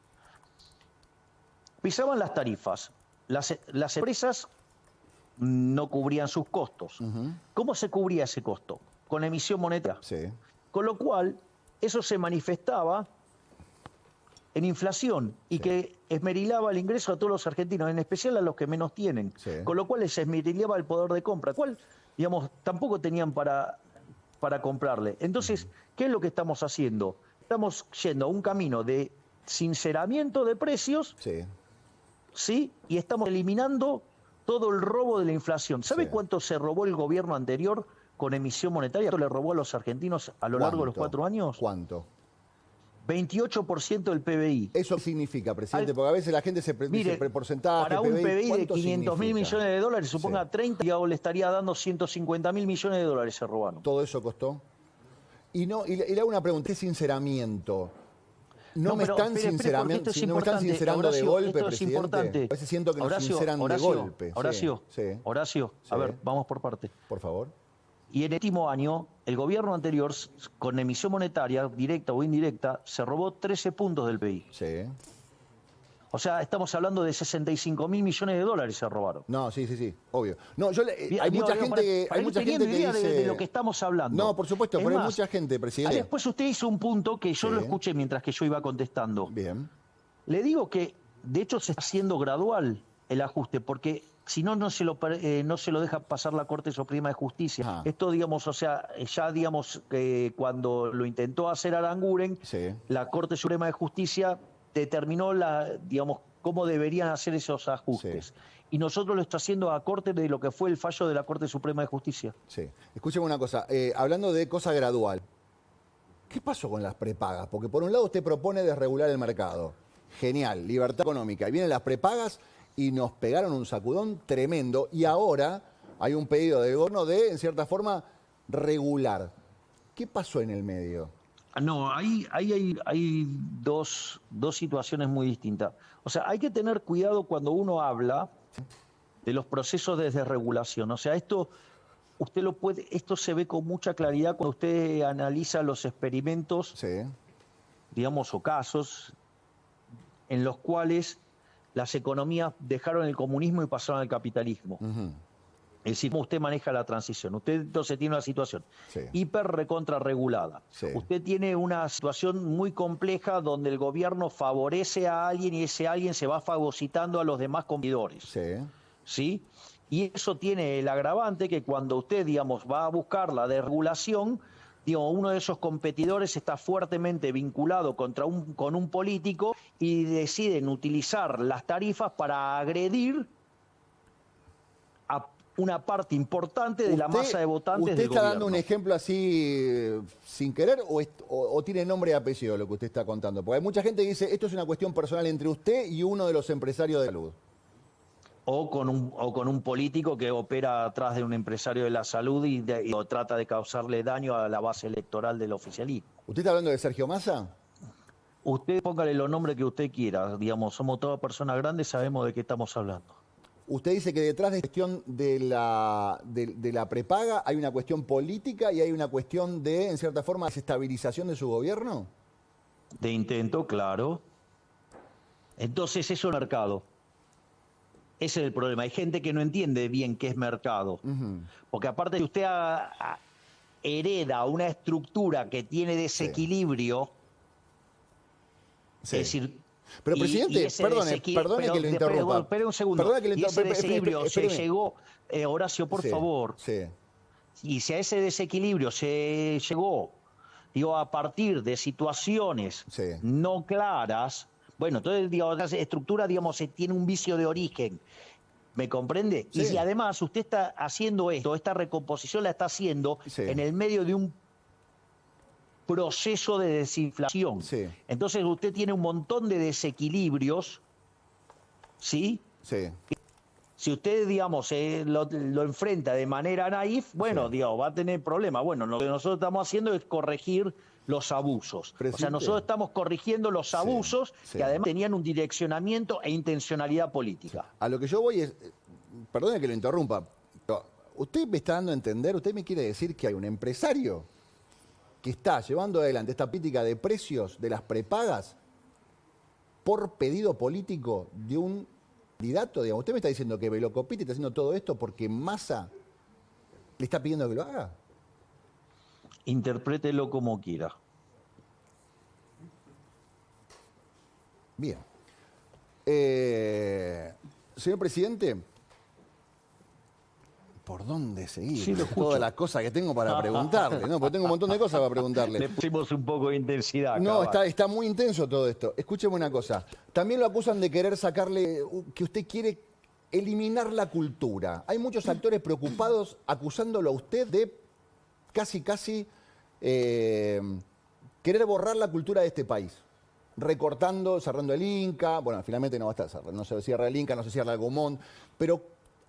S2: Pisaban las tarifas, las empresas no cubrían sus costos. ¿Cómo se cubría ese costo? Con emisión monetaria.
S1: Sí,
S2: Con lo cual, eso se manifestaba en inflación y que esmerilaba el ingreso a todos los argentinos, en especial a los que menos tienen.
S1: Sí.
S2: Con lo cual les esmerilaba el poder de compra, cual, digamos, tampoco tenían para comprarle. Entonces, ¿qué es lo que estamos haciendo? Estamos yendo a un camino de sinceramiento de precios,
S1: sí.
S2: ¿sí? Y estamos eliminando todo el robo de la inflación. ¿Sabe
S1: Sí.
S2: cuánto se robó el gobierno anterior con emisión monetaria? ¿Cuánto le robó a los argentinos a lo largo de los 4 años?
S1: ¿Cuánto?
S2: 28% del PBI.
S1: ¿Eso significa, presidente? Porque a veces la gente
S2: Mire,
S1: dice porcentaje,
S2: para un PBI de
S1: ¿cuánto
S2: 500 mil
S1: significa?
S2: millones de dólares, suponga
S1: Sí.
S2: 30, digamos, le estaría dando 150 mil millones de dólares se robaron.
S1: ¿Todo eso costó? Y le hago una pregunta, ¿qué sinceramiento? No me
S2: pero
S1: están
S2: espere, porque
S1: sincerando,
S2: esto es
S1: no me están
S2: importante,
S1: sincerando de
S2: Horacio,
S1: golpe,
S2: esto es
S1: presidente.
S2: importante.
S1: A veces siento que nos sinceran de golpe. Sí,
S2: Horacio,
S1: sí.
S2: Horacio, a
S1: Sí.
S2: ver, vamos por parte.
S1: Por favor.
S2: Y en el último año, el gobierno anterior, con emisión monetaria, directa o indirecta, se robó 13 puntos del PBI.
S1: Sí.
S2: O sea, estamos hablando de 65.000 millones de dólares se robaron.
S1: No, sí, obvio. No, hay
S2: Digo,
S1: mucha gente que,
S2: para
S1: hay
S2: ir
S1: mucha gente que
S2: teniendo idea
S1: dice...
S2: de lo que estamos hablando.
S1: No, por supuesto,
S2: Es
S1: pero hay
S2: más,
S1: mucha gente, presidente.
S2: después usted hizo un punto que yo
S1: Sí.
S2: lo escuché mientras que yo iba contestando.
S1: Bien.
S2: Le digo que, de hecho, se está haciendo gradual el ajuste, porque si no, no se lo deja pasar la Corte Suprema de Justicia.
S1: Ajá.
S2: Esto, digamos, o sea, ya, digamos, cuando lo intentó hacer Aranguren,
S1: Sí.
S2: la Corte Suprema de Justicia determinó, digamos, cómo deberían hacer esos ajustes.
S1: Sí.
S2: Y nosotros lo está haciendo a corte de lo que fue el fallo de la Corte Suprema de Justicia.
S1: Sí. Escúcheme una cosa, hablando de cosa gradual, ¿qué pasó con las prepagas? Porque por un lado usted propone desregular el mercado. Genial, libertad económica. Y vienen las prepagas y nos pegaron un sacudón tremendo. Y ahora hay un pedido del gobierno de, en cierta forma, regular. ¿Qué pasó en el medio?
S2: No, ahí hay dos situaciones muy distintas. O sea, hay que tener cuidado cuando uno habla de los procesos de desregulación. O sea, esto se ve con mucha claridad cuando usted analiza los experimentos,
S1: Sí.
S2: digamos, o casos en los cuales las economías dejaron el comunismo y pasaron al capitalismo.
S1: Ujú.
S2: Es decir, cómo usted maneja la transición. Usted entonces tiene una situación
S1: Sí.
S2: hiper recontra regulada.
S1: Sí.
S2: Usted tiene una situación muy compleja donde el gobierno favorece a alguien y ese alguien se va fagocitando a los demás competidores.
S1: Sí.
S2: ¿Sí? Y eso tiene el agravante que cuando usted, digamos, va a buscar la desregulación, digo, uno de esos competidores está fuertemente vinculado con un político y deciden utilizar las tarifas para agredir a una parte importante de la masa de votantes
S1: ¿Usted
S2: del
S1: está
S2: gobierno.
S1: dando un ejemplo así sin querer o tiene nombre y apellido lo que usted está contando? Porque hay mucha gente que dice, esto es una cuestión personal entre usted y uno de los empresarios de salud.
S2: O con un político que opera atrás de un empresario de la salud y trata de causarle daño a la base electoral del oficialismo.
S1: ¿Usted está hablando de Sergio Massa?
S2: Usted póngale los nombres que usted quiera, digamos, somos todas personas grandes, sabemos de qué estamos hablando.
S1: Usted dice que detrás de la cuestión de la prepaga hay una cuestión política y hay una cuestión de, en cierta forma, desestabilización de su gobierno.
S2: De intento, claro. Entonces eso es mercado. Ese es el problema. Hay gente que no entiende bien qué es mercado.
S1: Ujú.
S2: Porque aparte de usted hereda una estructura que tiene desequilibrio,
S1: Sí.
S2: es decir...
S1: Pero, presidente, perdone que lo interrumpa.
S2: Espere un segundo.
S1: Perdone que lo
S2: Y ese
S1: interrumpa.
S2: desequilibrio se
S1: Espéreme.
S2: llegó... Horacio, por
S1: Sí,
S2: favor.
S1: Sí.
S2: Y si a ese desequilibrio se llegó, digo, a partir de situaciones
S1: Sí.
S2: no claras, bueno, entonces, digo, la estructura, digamos, tiene un vicio de origen. ¿Me comprende?
S1: Sí.
S2: Y si además usted está haciendo esto, esta recomposición la está haciendo
S1: Sí.
S2: en el medio de un proceso de desinflación.
S1: Sí.
S2: Entonces usted tiene un montón de desequilibrios, ¿sí?
S1: Sí.
S2: Si usted, digamos, lo enfrenta de manera naif, bueno,
S1: Sí.
S2: digamos, va a tener problemas. Bueno, lo que nosotros estamos haciendo es corregir los abusos. O sea,
S1: Presidente.
S2: nosotros estamos corrigiendo los
S1: Sí,
S2: abusos
S1: sí.
S2: que además tenían un direccionamiento e intencionalidad política.
S1: A lo que yo voy es, perdone que lo interrumpa, pero usted me está dando a entender, usted me quiere decir que hay un empresario que está llevando adelante esta política de precios de las prepagas por pedido político de un candidato, digamos. Usted me está diciendo que Velocopiti está haciendo todo esto porque Massa le está pidiendo que lo haga.
S2: Interprételo como quiera.
S1: Bien. Señor presidente, ¿por dónde seguir?
S2: Sí, lo escucho.
S1: Todas las cosas que tengo para preguntarle, ¿no? Porque tengo un montón de cosas para preguntarle.
S2: Le pusimos un poco de intensidad.
S1: No,
S2: cabal.
S1: está muy intenso todo esto. Escúcheme una cosa. También lo acusan de querer sacarle, que usted quiere eliminar la cultura. Hay muchos actores preocupados acusándolo a usted de casi querer borrar la cultura de este país. Recortando, cerrando el Inca. Bueno, finalmente no va a estar cerrado. No se cierra el Inca, no se cierra el Gomón. Pero,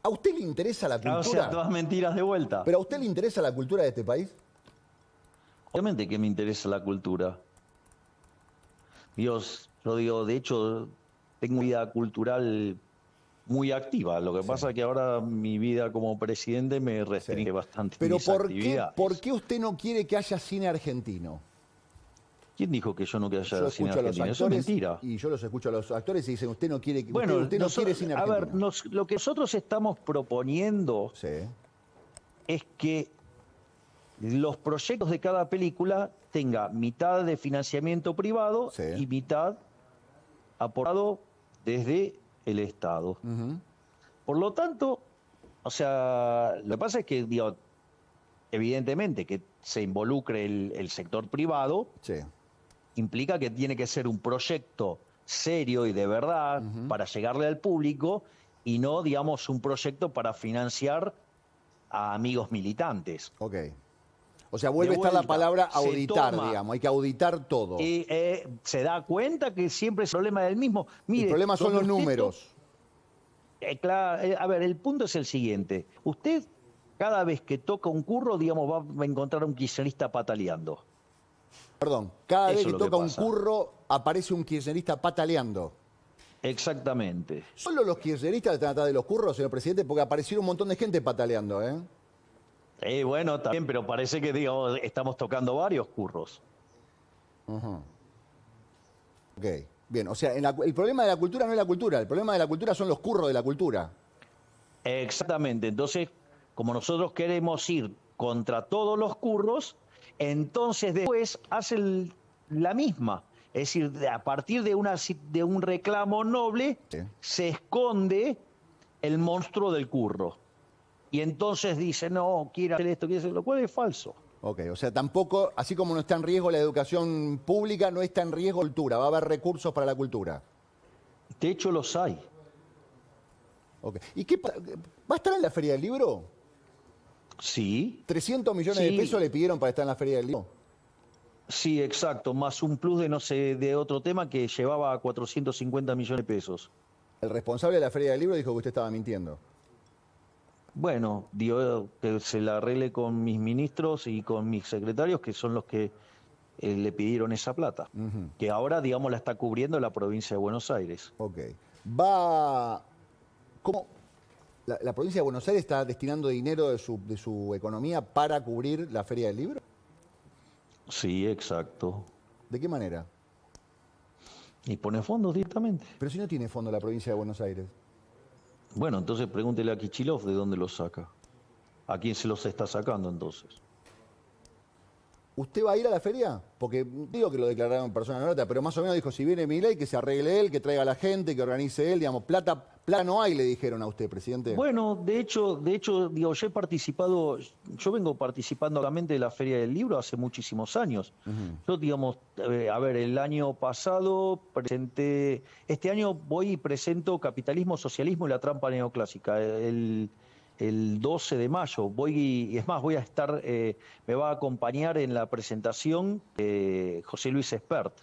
S1: ¿a usted le interesa la cultura?
S2: O sea, todas mentiras de vuelta.
S1: ¿Pero a usted le interesa la cultura de este país?
S2: Obviamente que me interesa la cultura. Dios, yo digo, de hecho, tengo vida cultural muy activa. Lo que pasa es que ahora mi vida como presidente me restringe bastante
S1: Pero
S2: mis
S1: ¿por qué
S2: actividades.
S1: usted no quiere que haya cine argentino?
S2: ¿Quién dijo que yo no quería
S1: Yo
S2: cine
S1: escucho a los
S2: argentino? Eso es
S1: actores
S2: mentira.
S1: y yo los escucho a los actores y dicen, usted no quiere,
S2: Bueno,
S1: usted no quiere cine
S2: a
S1: argentino.
S2: ver, lo que nosotros estamos proponiendo
S1: Sí,
S2: es que los proyectos de cada película tenga mitad de financiamiento privado
S1: Sí.
S2: y mitad aportado desde el Estado. Por lo tanto, o sea, lo que pasa es que, digo, evidentemente que se involucre el sector privado
S1: sí.
S2: implica que tiene que ser un proyecto serio y de verdad para llegarle al público y no, digamos, un proyecto para financiar a amigos militantes.
S1: Ok. O sea, vuelve a
S2: De
S1: estar la
S2: vuelta,
S1: palabra
S2: se
S1: auditar,
S2: toma.
S1: digamos. Hay que auditar todo.
S2: Y se da cuenta que siempre es el problema del mismo. Mire,
S1: El problema son los
S2: donde usted
S1: números.
S2: claro, a ver, el punto es el siguiente. Usted, cada vez que toca un curro, digamos, va a encontrar a un kirchnerista pataleando.
S1: Perdón, cada
S2: Eso
S1: vez
S2: es
S1: que
S2: lo que
S1: toca un
S2: pasa.
S1: curro, aparece un kirchnerista pataleando.
S2: Exactamente.
S1: ¿Solo los kirchneristas están atrás de los curros, señor presidente? Porque aparecieron un montón de gente pataleando, ¿eh?
S2: Bueno, también, pero parece que, digamos, estamos tocando varios curros.
S1: Ok, bien. O sea, el problema de la cultura no es la cultura. El problema de la cultura son los curros de la cultura.
S2: Exactamente. Entonces, como nosotros queremos ir contra todos los curros, entonces después hacen la misma. Es decir, a partir de un reclamo noble,
S1: Sí.
S2: se esconde el monstruo del curro. Y entonces dice, no, quiere hacer esto, quiere hacer lo cual es falso.
S1: Ok, o sea, tampoco, así como no está en riesgo la educación pública, no está en riesgo la cultura. Va a haber recursos para la cultura.
S2: De hecho, los hay.
S1: Ok. ¿Y qué va a estar en la Feria del Libro?
S2: Sí,
S1: 300 millones de
S2: Sí.
S1: pesos le pidieron para estar en la Feria del Libro.
S2: sí, exacto. Más un plus de, no sé, de otro tema que llevaba a 450 millones de pesos.
S1: El responsable de la Feria del Libro dijo que usted estaba mintiendo.
S2: Bueno, digo que se la arregle con mis ministros y con mis secretarios, que son los que le pidieron esa plata, que ahora, digamos, la está cubriendo la provincia de Buenos Aires.
S1: Ok. Va. ¿Cómo? ¿La provincia de Buenos Aires está destinando dinero de su economía para cubrir la Feria del Libro?
S2: Sí, exacto.
S1: ¿De qué manera?
S2: Y pone fondos directamente.
S1: Pero si no tiene fondo la provincia de Buenos Aires.
S2: Bueno, entonces pregúntele a Kicillof de dónde los saca. ¿A quién se los está sacando entonces?
S1: ¿Usted va a ir a la feria? Porque digo que lo declararon persona no grata, pero más o menos dijo, si viene Milei, que se arregle él, que traiga a la gente, que organice él, digamos, plata no hay, le dijeron a usted, presidente.
S2: Bueno, de hecho, digo, yo vengo participando activamente de la Feria del Libro hace muchísimos años. Yo, digamos, a ver, el año pasado este año voy y presento Capitalismo, Socialismo y la Trampa Neoclásica, el 12 de mayo. Y es más, voy a estar, me va a acompañar en la presentación José Luis Espert.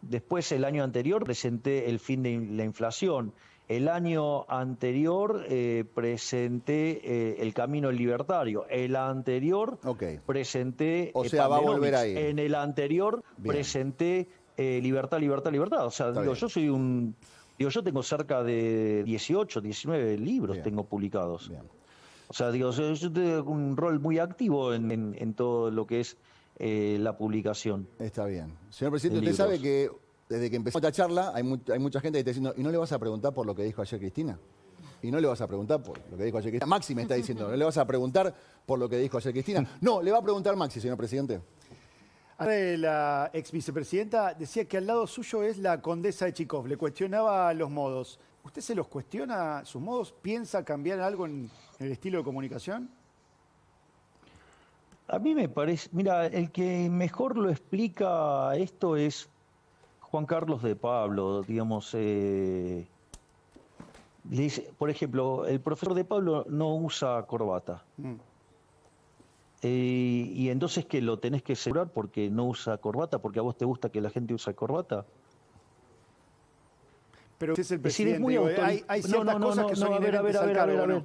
S2: Después, el año anterior, presenté El fin de la inflación. El año anterior presenté El camino del libertario. El anterior presenté
S1: O sea, va a volver
S2: Panenomics.
S1: a ir.
S2: En el anterior presenté Libertad, Libertad, Libertad. O sea, digo, yo soy yo tengo cerca de 18, 19 libros tengo publicados.
S1: Bien.
S2: O sea, digo, yo tengo un rol muy activo en todo lo que es la publicación.
S1: Está bien. Señor presidente,
S2: De
S1: usted sabe
S2: libros.
S1: que desde que empezó esta charla hay mucha gente que está diciendo, ¿y no le vas a preguntar por lo que dijo ayer Cristina? Y no le vas a preguntar por lo que dijo ayer Cristina. Maxi me está diciendo, ¿no le vas a preguntar por lo que dijo ayer Cristina? No, le va a preguntar Maxi, señor presidente.
S3: La ex vicepresidenta decía que al lado suyo es la condesa de Chicov. Le cuestionaba los modos. ¿Usted se los cuestiona, sus modos? ¿Piensa cambiar algo en el estilo de comunicación?
S2: A mí me parece, mira, el que mejor lo explica esto es Juan Carlos de Pablo, digamos. Le dice, por ejemplo, el profesor de Pablo no usa corbata. Y entonces que lo tenés que asegurar porque no usa corbata, porque a vos te gusta que la gente use corbata.
S3: Pero usted es el
S2: Es decir,
S3: presidente.
S2: es muy
S3: Digo,
S2: autoritario.
S3: hay ciertas cosas que son inherentes al cargo, ¿no?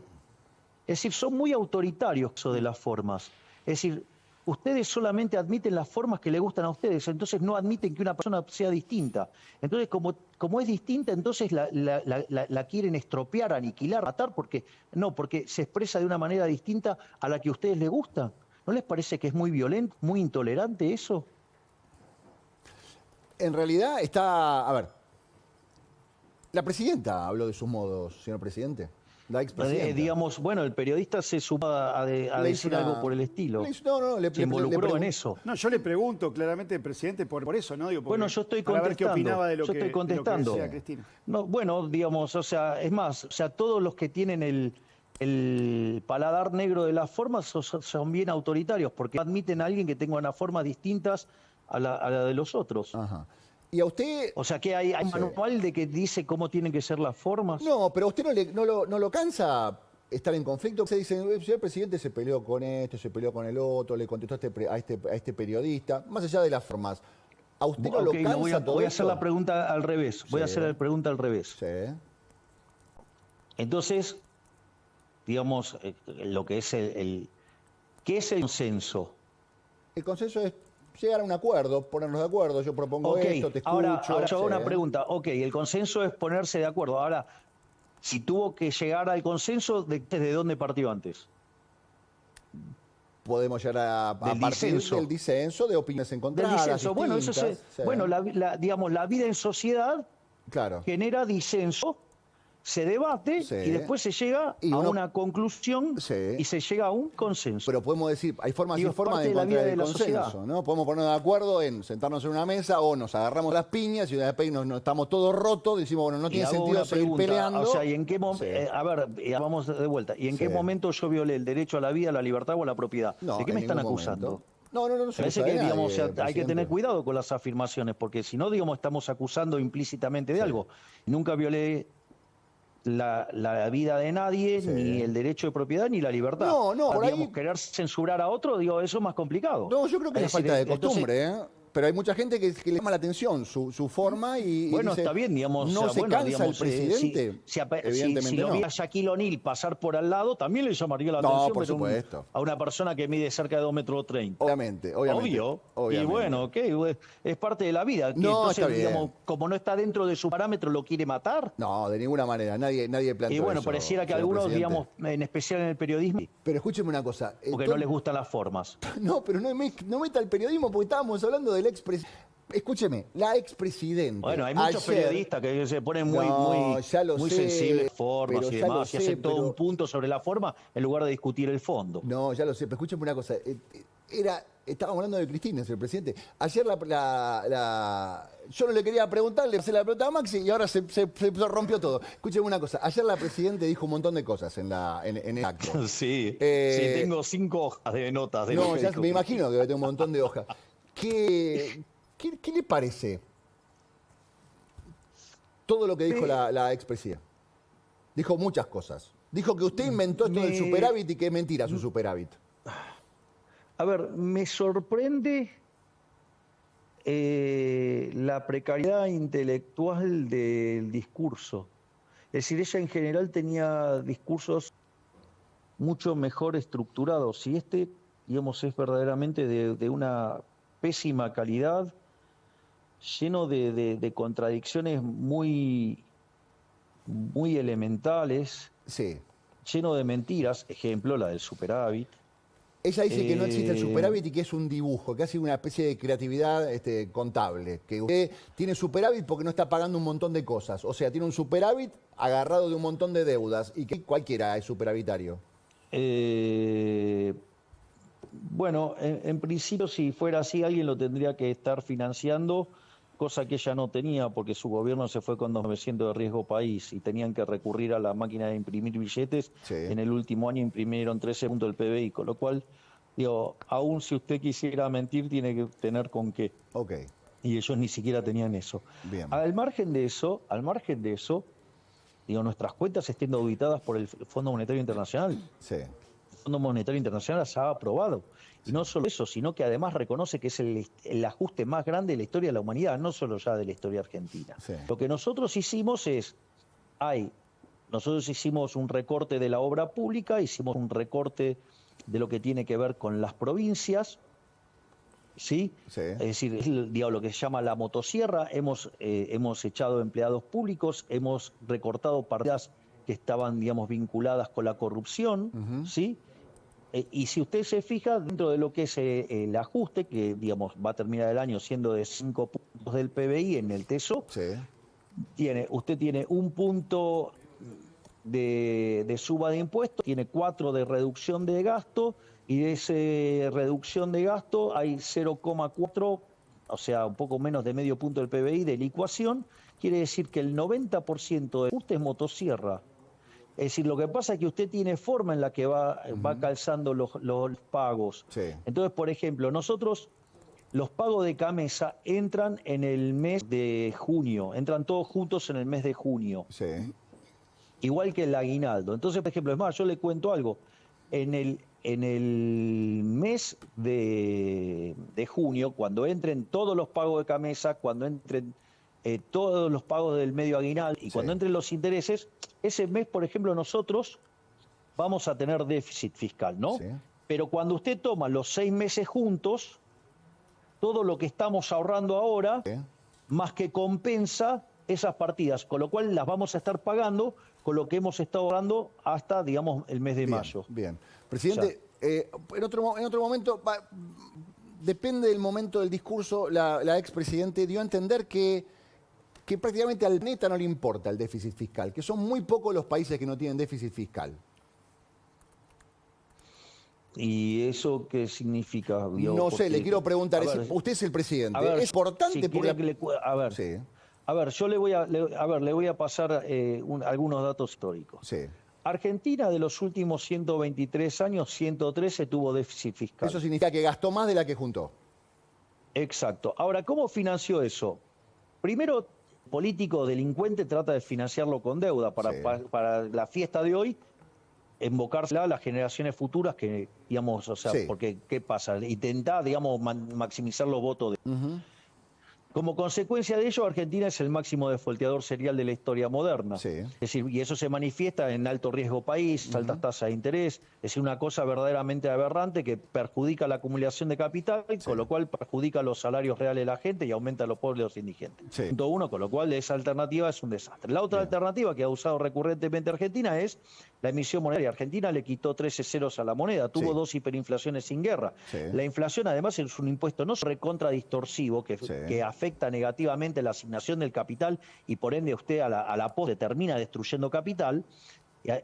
S2: Es decir, son muy autoritarios eso de las formas. Es decir, ustedes solamente admiten las formas que le gustan a ustedes, entonces no admiten que una persona sea distinta. Entonces, como es distinta, entonces la quieren estropear, aniquilar, matar, porque se expresa de una manera distinta a la que a ustedes les gusta. ¿No les parece que es muy violento, muy intolerante eso?
S1: En realidad está, a ver, la presidenta habló de sus modos, señor presidente. La expresidenta.
S2: Digamos, bueno, el periodista se sumó a decir algo por el estilo. Se involucró en eso.
S3: No, yo le pregunto claramente al presidente por eso, ¿no? Digo,
S2: Bueno, yo estoy
S3: para ver qué
S2: contestando.
S3: opinaba de lo
S2: Yo
S3: que,
S2: estoy contestando.
S3: de lo que decía Cristina.
S2: No, bueno, digamos, o sea, es más, o sea, todos los que tienen el paladar negro de las formas son bien autoritarios, porque admiten a alguien que tenga unas formas distintas a la de los otros.
S1: Ajá. ¿Y a usted?
S2: O sea, que hay un manual de que dice cómo tienen que ser las formas.
S1: No, pero a usted no lo cansa estar en conflicto. Usted dice, el señor presidente se peleó con esto, se peleó con el otro, le contestó a este periodista, más allá de las formas. ¿A usted no lo cansa todo
S2: voy a hacer
S1: esto?
S2: la pregunta al revés. Voy a hacer la pregunta al revés.
S1: Sí.
S2: Entonces, digamos, lo que es ¿qué es el consenso?
S1: El consenso es llegar a un acuerdo, ponernos de acuerdo. Yo propongo esto, te escucho.
S2: Ahora yo hago una pregunta. Ok, el consenso es ponerse de acuerdo. Ahora, si tuvo que llegar al consenso, ¿desde dónde partió antes?
S1: Podemos llegar a partir del disenso, de opiniones encontradas.
S2: Del disenso. Bueno, bueno, digamos, la vida en sociedad genera disenso, se debate y después se llega a una conclusión y se llega a un consenso.
S1: Pero podemos decir, hay formas y formas de encontrar el consenso, ¿no? Podemos ponernos de acuerdo en sentarnos en una mesa o nos agarramos las piñas y después nos estamos todos rotos, decimos, bueno, no tiene sentido seguir peleando.
S2: O sea, ¿y en qué momento? A ver, vamos de vuelta. ¿Y en qué momento yo violé el derecho a la vida, a la libertad o a la propiedad?
S1: No,
S2: ¿de qué me están acusando?
S1: No.
S2: Parece que, digamos, o sea, hay que tener cuidado con las afirmaciones, porque si no, digamos, estamos acusando implícitamente de algo. Nunca violé la vida de nadie, ni el derecho de propiedad, ni la libertad. Por ahí querer censurar a otro, digo, eso es más complicado.
S1: No, yo creo que es falta de costumbre, pero hay mucha gente que le llama la atención su forma y
S2: bueno,
S1: dice,
S2: está bien, digamos.
S1: No se cansa
S2: digamos,
S1: el presidente. Evidentemente
S2: si lo viera Shaquille O'Neal pasar por al lado, también le llamaría la atención.
S1: Por supuesto.
S2: A una persona que mide cerca de 2,30 metros.
S1: Obviamente.
S2: Obvio. Y bueno, es parte de la vida. Entonces, digamos, como no está dentro de su parámetro, ¿lo quiere matar?
S1: No, de ninguna manera. Nadie plantea.
S2: Y bueno,
S1: eso,
S2: pareciera que algunos, digamos, en especial en el periodismo.
S1: Pero escúcheme una cosa.
S2: Porque no les gustan las formas.
S1: No, pero no meta el periodismo porque estábamos hablando del expresidente. Escúcheme, la expresidenta.
S2: Bueno, hay muchos periodistas que se ponen muy sensibles a formas y demás, y hacen todo un punto sobre la forma en lugar de discutir el fondo.
S1: No, ya lo sé, pero escúcheme una cosa. Estábamos hablando de Cristina, señor presidente. Ayer yo no le quería preguntar, le hice la pregunta a Maxi y ahora se rompió todo. Escúcheme una cosa. Ayer la presidenta dijo un montón de cosas en el acto.
S2: Sí, tengo 5 hojas de notas.
S1: No, ya me imagino que tengo un montón de hojas. ¿Qué le parece todo lo que dijo la expresidenta? Dijo muchas cosas. Dijo que usted inventó esto del superávit y que es mentira su superávit.
S2: A ver, me sorprende la precariedad intelectual del discurso. Es decir, ella en general tenía discursos mucho mejor estructurados. Y digamos, es verdaderamente de una pésima calidad, lleno de contradicciones muy elementales, lleno de mentiras, ejemplo, la del superávit.
S1: Ella dice que no existe el superávit y que es un dibujo, que ha sido una especie de creatividad contable, que usted tiene superávit porque no está pagando un montón de cosas, o sea, tiene un superávit agarrado de un montón de deudas, y que cualquiera es superavitario.
S2: Bueno, en principio, si fuera así, alguien lo tendría que estar financiando, cosa que ella no tenía, porque su gobierno se fue con 200 de riesgo país y tenían que recurrir a la máquina de imprimir billetes. En el último año imprimieron 13 puntos del PBI, con lo cual, digo, aún si usted quisiera mentir, tiene que tener con qué. Y ellos ni siquiera tenían eso.
S1: Bien.
S2: Al margen de eso, digo, nuestras cuentas estén auditadas por el Fondo Monetario Internacional. El Fondo Monetario Internacional se ha aprobado. Y no solo eso, sino que además reconoce que es el ajuste más grande de la historia de la humanidad, no solo ya de la historia argentina. Lo que nosotros hicimos nosotros hicimos un recorte de la obra pública, hicimos un recorte de lo que tiene que ver con las provincias, ¿sí? Es decir, digamos, lo que se llama la motosierra, hemos echado empleados públicos, hemos recortado partidas que estaban, digamos, vinculadas con la corrupción, ¿sí? y si usted se fija, dentro de lo que es el ajuste, que digamos va a terminar el año siendo de 5 puntos del PBI en el Tesoro,
S1: Sí.
S2: usted tiene 1 punto de suba de impuestos, tiene 4 de reducción de gasto, y de esa reducción de gasto hay 0,4, o sea, un poco menos de medio punto del PBI de licuación. Quiere decir que el 90% del ajuste es motosierra. Es decir, lo que pasa es que usted tiene forma en la que va calzando los pagos.
S1: Sí.
S2: Entonces, por ejemplo, nosotros, los pagos de Camesa entran en el mes de junio, entran todos juntos en el mes de junio,
S1: Sí.
S2: igual que el aguinaldo. Entonces, por ejemplo, es más, yo le cuento algo. En el mes de junio, cuando entren todos los pagos de Camesa, cuando entren todos los pagos del medio aguinaldo y cuando entren los intereses, ese mes, por ejemplo, nosotros vamos a tener déficit fiscal, ¿no?
S1: Sí.
S2: Pero cuando usted toma los 6 meses juntos, todo lo que estamos ahorrando ahora,
S1: Sí.
S2: más que compensa esas partidas, con lo cual las vamos a estar pagando con lo que hemos estado ahorrando hasta, digamos, el mes de mayo.
S1: Bien. Presidente, en otro momento, depende del momento del discurso, la expresidente dio a entender que prácticamente al planeta no le importa el déficit fiscal, que son muy pocos los países que no tienen déficit fiscal.
S2: ¿Y eso qué significa? Digo,
S1: No sé,
S2: porque,
S1: le quiero preguntar,
S2: a ver,
S1: usted es el presidente,
S2: a ver,
S1: ¿es importante?
S2: si
S1: porque
S2: quiere que a ver,
S1: Sí,
S2: a ver, yo le voy a pasar algunos datos históricos.
S1: sí.
S2: Argentina de los últimos 123 años, 113 tuvo déficit fiscal.
S1: Eso significa que gastó más de la que juntó.
S2: Exacto. Ahora, ¿cómo financió eso? Primero, político delincuente trata de financiarlo con deuda para la fiesta de hoy, invocársela a las generaciones futuras que, digamos, o sea,
S1: Sí.
S2: porque, ¿qué pasa? Intentá, digamos, maximizar los votos. Como consecuencia de ello, Argentina es el máximo defolteador serial de la historia moderna.
S1: Sí.
S2: Es decir, y eso se manifiesta en alto riesgo país, altas tasas de interés, es decir, una cosa verdaderamente aberrante que perjudica la acumulación de capital, con lo cual perjudica los salarios reales de la gente y aumenta los pobres y los indigentes.
S1: Sí.
S2: Punto uno, con lo cual esa alternativa es un desastre. La otra alternativa que ha usado recurrentemente Argentina es la emisión monetaria. Argentina le quitó 13 ceros a la moneda, tuvo
S1: Sí.
S2: 2 hiperinflaciones sin guerra.
S1: Sí.
S2: La inflación además es un impuesto no recontra distorsivo que afecta negativamente la asignación del capital y por ende usted a la postre termina destruyendo capital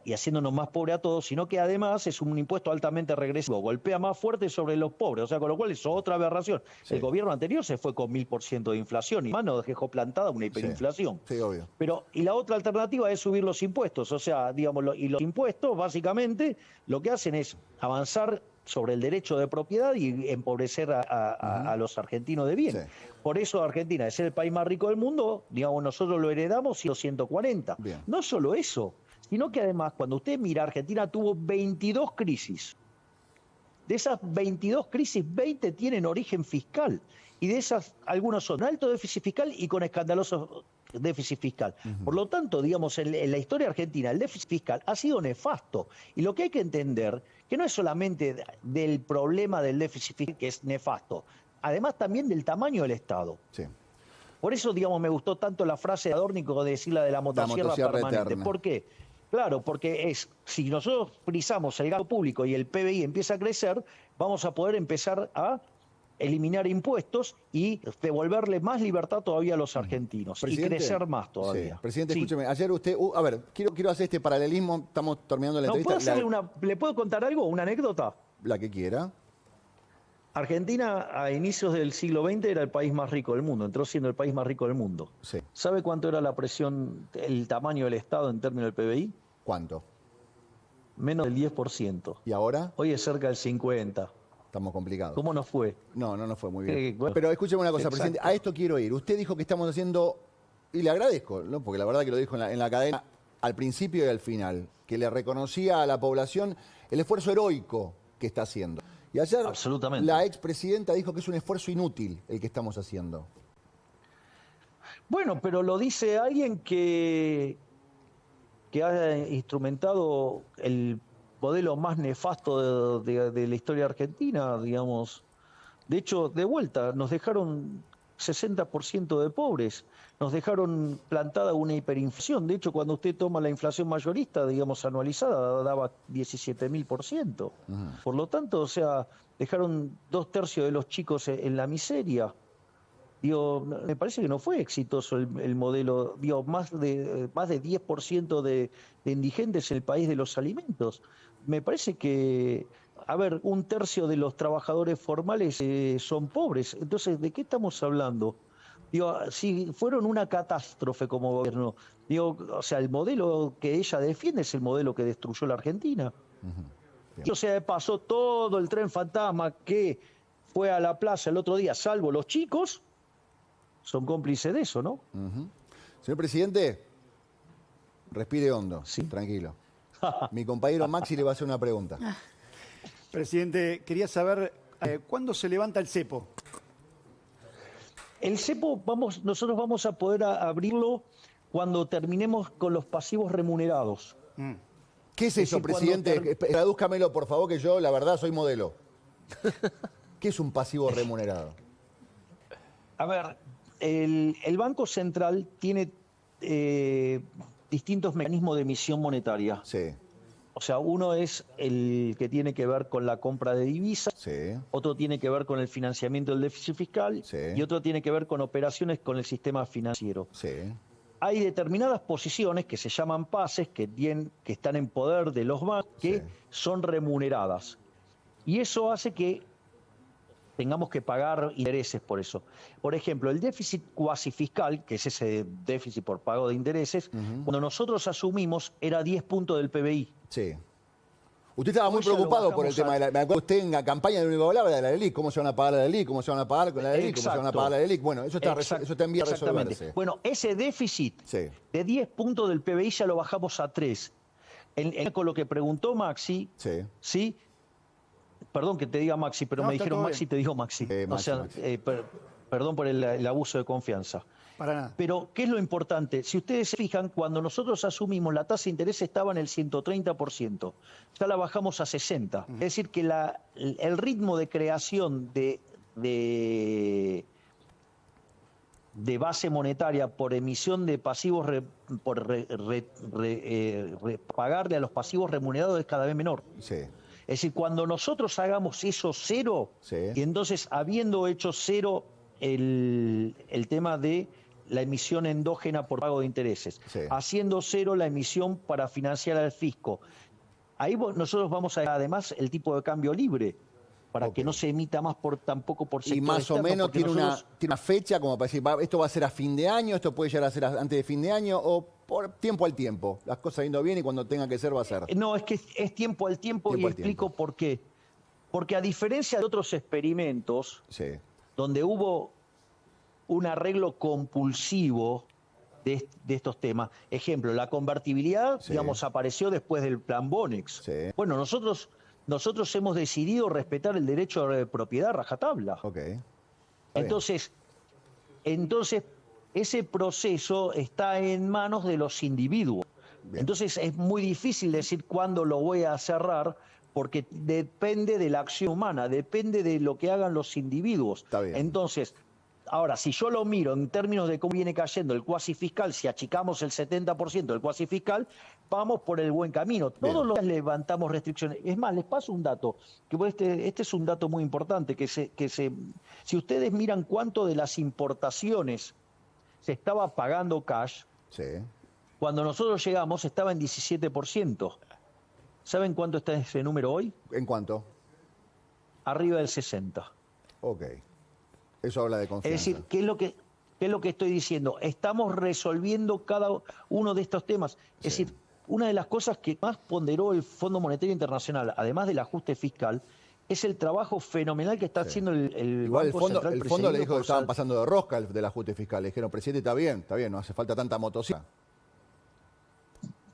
S2: y haciéndonos más pobres a todos, sino que además es un impuesto altamente regresivo, golpea más fuerte sobre los pobres, o sea, con lo cual es otra aberración.
S1: Sí.
S2: El gobierno anterior se fue con 1000% de inflación y más nos dejó plantada una hiperinflación.
S1: Sí, obvio.
S2: Y la otra alternativa es subir los impuestos, o sea, digamos, y los impuestos básicamente lo que hacen es avanzar sobre el derecho de propiedad y empobrecer a los argentinos de bien.
S1: Sí.
S2: Por eso Argentina, de ser el país más rico del mundo, digamos, nosotros lo heredamos y los 140.
S1: Bien.
S2: No solo eso, sino que además, cuando usted mira, Argentina tuvo 22 crisis. De esas 22 crisis, 20 tienen origen fiscal. Y de esas, algunos son alto déficit fiscal y con escandaloso déficit fiscal. Por lo tanto, digamos, en la historia argentina, el déficit fiscal ha sido nefasto. Y lo que hay que entender, que no es solamente del problema del déficit fiscal, que es nefasto, además también del tamaño del Estado.
S1: Sí.
S2: Por eso, digamos, me gustó tanto la frase de Adórnico de decir la de la motosierra permanente.
S1: eterna.
S2: ¿Por qué? Claro, porque si nosotros frisamos el gasto público y el PBI empieza a crecer, vamos a poder empezar a eliminar impuestos y devolverle más libertad todavía a los argentinos y crecer más todavía.
S1: Sí. Presidente,
S2: Sí.
S1: escúcheme, ayer usted, a ver, quiero hacer este paralelismo, estamos terminando la
S2: No,
S1: entrevista.
S2: ¿le puedo contar algo? ¿Una anécdota?
S1: La que quiera.
S2: Argentina a inicios del siglo XX era el país más rico del mundo, entró siendo el país más rico del mundo.
S1: Sí.
S2: ¿Sabe cuánto era la presión, el tamaño del Estado en términos del PBI?
S1: ¿Cuánto?
S2: Menos del 10%.
S1: ¿Y ahora?
S2: Hoy es cerca del 50%.
S1: Estamos complicados.
S2: ¿Cómo nos fue?
S1: No fue muy bien.
S2: Bueno,
S1: Pero escúcheme una cosa,
S2: exacto.
S1: presidente, a esto quiero ir. Usted dijo que estamos haciendo, y le agradezco, ¿no? Porque la verdad que lo dijo en la cadena al principio y al final, que le reconocía a la población el esfuerzo heroico que está haciendo. Y ayer
S2: Absolutamente.
S1: la expresidenta dijo que es un esfuerzo inútil el que estamos haciendo.
S2: Bueno, pero lo dice alguien que ha instrumentado el modelo más nefasto de la historia argentina, digamos. De hecho, de vuelta, nos dejaron 60% de pobres. Nos dejaron plantada una hiperinflación. De hecho, cuando usted toma la inflación mayorista, digamos, anualizada, daba 17.000%. Por lo tanto, o sea, dejaron 2/3 de los chicos en la miseria. Digo, me parece que no fue exitoso el modelo. Digo, más de 10% de indigentes en el país de los alimentos. Me parece que, a ver, 1/3 de los trabajadores formales son pobres. Entonces, ¿de qué estamos hablando? Digo, si fueron una catástrofe como gobierno, digo, o sea, el modelo que ella defiende es el modelo que destruyó la Argentina. Y, o sea, pasó todo el tren fantasma que fue a la plaza el otro día, salvo los chicos, son cómplices de eso, ¿no?
S1: Señor presidente, respire hondo,
S2: Sí.
S1: tranquilo. Mi compañero Maxi le va a hacer una pregunta.
S3: Presidente, quería saber cuándo se levanta el cepo.
S2: El cepo, nosotros vamos a poder abrirlo cuando terminemos con los pasivos remunerados.
S1: ¿Qué es eso,
S2: decir,
S1: presidente? Tradúzcamelo, por favor, que yo, la verdad, soy modelo. ¿Qué es un pasivo remunerado?
S2: A ver, el Banco Central tiene distintos mecanismos de emisión monetaria.
S1: Sí,
S2: O sea, uno es el que tiene que ver con la compra de divisas,
S1: sí,
S2: otro tiene que ver con el financiamiento del déficit fiscal
S1: Sí.
S2: y otro tiene que ver con operaciones con el sistema financiero.
S1: sí.
S2: Hay determinadas posiciones que se llaman pases, que están en poder de los bancos, que
S1: Sí.
S2: son remuneradas. Y eso hace que tengamos que pagar intereses por eso. Por ejemplo, el déficit cuasi fiscal, que es ese déficit por pago de intereses, cuando nosotros asumimos era 10 puntos del PBI.
S1: Sí. Usted estaba muy
S2: Hoy ya lo
S1: preocupado por el
S2: bajamos
S1: tema de la... Me acuerdo usted en la campaña de único hablaba de la LELIC, cómo se van a pagar la LELIC, cómo se van a pagar con la LELIC, cómo se van a pagar la LELIC. Bueno, eso está en vía de
S2: Exactamente.
S1: resolverse.
S2: Bueno, ese déficit
S1: Sí.
S2: de 10 puntos del PBI ya lo bajamos a 3. Con lo que preguntó Maxi,
S1: Sí.
S2: ¿sí? Perdón que te diga Maxi, pero
S3: No,
S2: me
S3: está
S2: dijeron
S3: todo
S2: Maxi,
S3: bien.
S2: te dijo Maxi.
S1: Maxi,
S2: O sea,
S1: Maxi.
S2: perdón por el abuso de confianza.
S3: Para nada.
S2: Pero, ¿qué es lo importante? Si ustedes se fijan, cuando nosotros asumimos la tasa de interés estaba en el 130%, ya la bajamos a 60%. Es decir, que el ritmo de creación de base monetaria por emisión de pasivos, por pagarle a los pasivos remunerados es cada vez menor.
S1: Sí.
S2: Es decir, cuando nosotros hagamos eso cero,
S1: Sí.
S2: y entonces habiendo hecho cero el tema de la emisión endógena por pago de intereses,
S1: Sí.
S2: haciendo cero la emisión para financiar al fisco, ahí nosotros vamos a además el tipo de cambio libre, para
S1: Ok.
S2: que no se emita más tampoco por
S1: Y
S2: sector
S1: más o
S2: externo,
S1: menos
S2: porque
S1: tiene
S2: nosotros-
S1: una fecha como para decir, esto va a ser a fin de año, esto puede llegar a ser antes de fin de año, o por tiempo al tiempo. Las cosas yendo bien y cuando tenga que ser va a ser.
S2: No, es que es tiempo al tiempo,
S1: Tiempo
S2: y
S1: al
S2: explico
S1: tiempo.
S2: por qué. Porque a diferencia de otros experimentos,
S1: Sí.
S2: donde hubo un arreglo compulsivo de estos temas. Ejemplo, la convertibilidad,
S1: Sí.
S2: digamos, apareció después del plan Bonex.
S1: Sí.
S2: Bueno, nosotros hemos decidido respetar el derecho de propiedad a rajatabla.
S1: Ok. Está bien.
S2: Entonces, ese proceso está en manos de los individuos.
S1: Bien.
S2: Entonces es muy difícil decir cuándo lo voy a cerrar, porque depende de la acción humana, depende de lo que hagan los individuos.
S1: Está bien.
S2: Entonces, ahora, si yo lo miro en términos de cómo viene cayendo el cuasi fiscal, si achicamos el 70% del cuasi fiscal, vamos por el buen camino.
S1: Bien.
S2: Todos los días levantamos restricciones. Es más, les paso un dato, que este es un dato muy importante, si ustedes miran cuánto de las importaciones se estaba pagando cash,
S1: Sí.
S2: cuando nosotros llegamos estaba en 17%. ¿Saben cuánto está ese número hoy?
S1: ¿En cuánto?
S2: Arriba del 60%.
S1: Ok. Eso habla de
S2: Es
S1: confianza.
S2: decir, ¿qué es lo que estoy diciendo? Estamos resolviendo cada uno de estos temas. Es decir, una de las cosas que más ponderó el Fondo Monetario Internacional, además del ajuste fiscal, es el trabajo fenomenal que está haciendo el
S1: Igual
S2: Banco Central.
S1: el fondo le
S2: presidido
S1: dijo que
S2: por
S1: estaban pasando de rosca del ajuste fiscal. Le dijeron, presidente, está bien, no hace falta tanta motocicleta.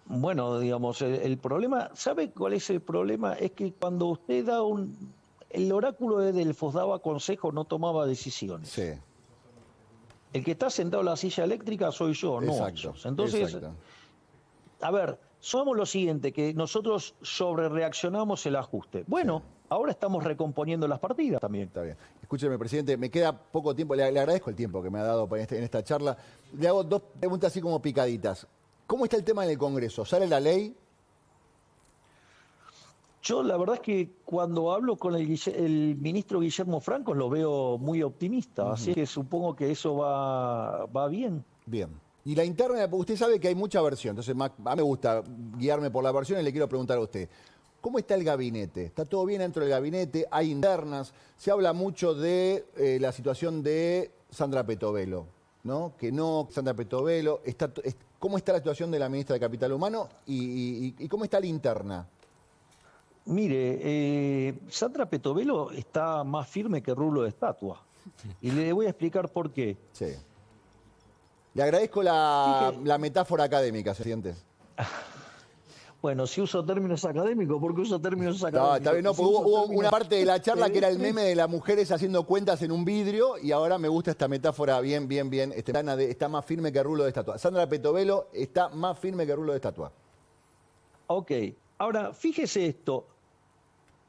S2: Bueno, digamos, el problema, ¿sabe cuál es el problema? Es que cuando usted da el oráculo de Delfos daba consejos, no tomaba decisiones.
S1: Sí.
S2: El que está sentado en la silla eléctrica soy yo, no
S1: Exacto.
S2: ellos. Entonces,
S1: exacto.
S2: a ver, somos lo siguiente, que nosotros sobrereaccionamos el ajuste. Bueno, ahora estamos recomponiendo las partidas también.
S1: Está bien. Escúcheme, presidente, me queda poco tiempo, le agradezco el tiempo que me ha dado en esta charla. Le hago dos preguntas así como picaditas. ¿Cómo está el tema en el Congreso? ¿Sale la ley?
S2: Yo la verdad es que cuando hablo con el ministro Guillermo Franco lo veo muy optimista, así que supongo que eso va bien.
S1: Bien. Y la interna, usted sabe que hay mucha versión, entonces a mí me gusta guiarme por la versión y le quiero preguntar a usted. ¿Cómo está el gabinete? ¿Está todo bien dentro del gabinete? ¿Hay internas? Se habla mucho de la situación de Sandra Petovelo, ¿no? Sandra Petovelo. ¿Cómo está la situación de la ministra de Capital Humano y cómo está la interna?
S2: Mire, Sandra Petovelo está más firme que rulo de estatua. Y le voy a explicar por qué.
S1: Sí. Le agradezco la metáfora académica, presidente.
S2: Bueno, si uso términos académicos, ¿por qué uso términos académicos?
S1: No, está bien, no, porque hubo una parte de la charla que era el meme de las mujeres haciendo cuentas en un vidrio y ahora me gusta esta metáfora bien. Está más firme que rulo de estatua. Sandra Petovelo está más firme que rulo de estatua.
S2: Ok, ahora fíjese esto.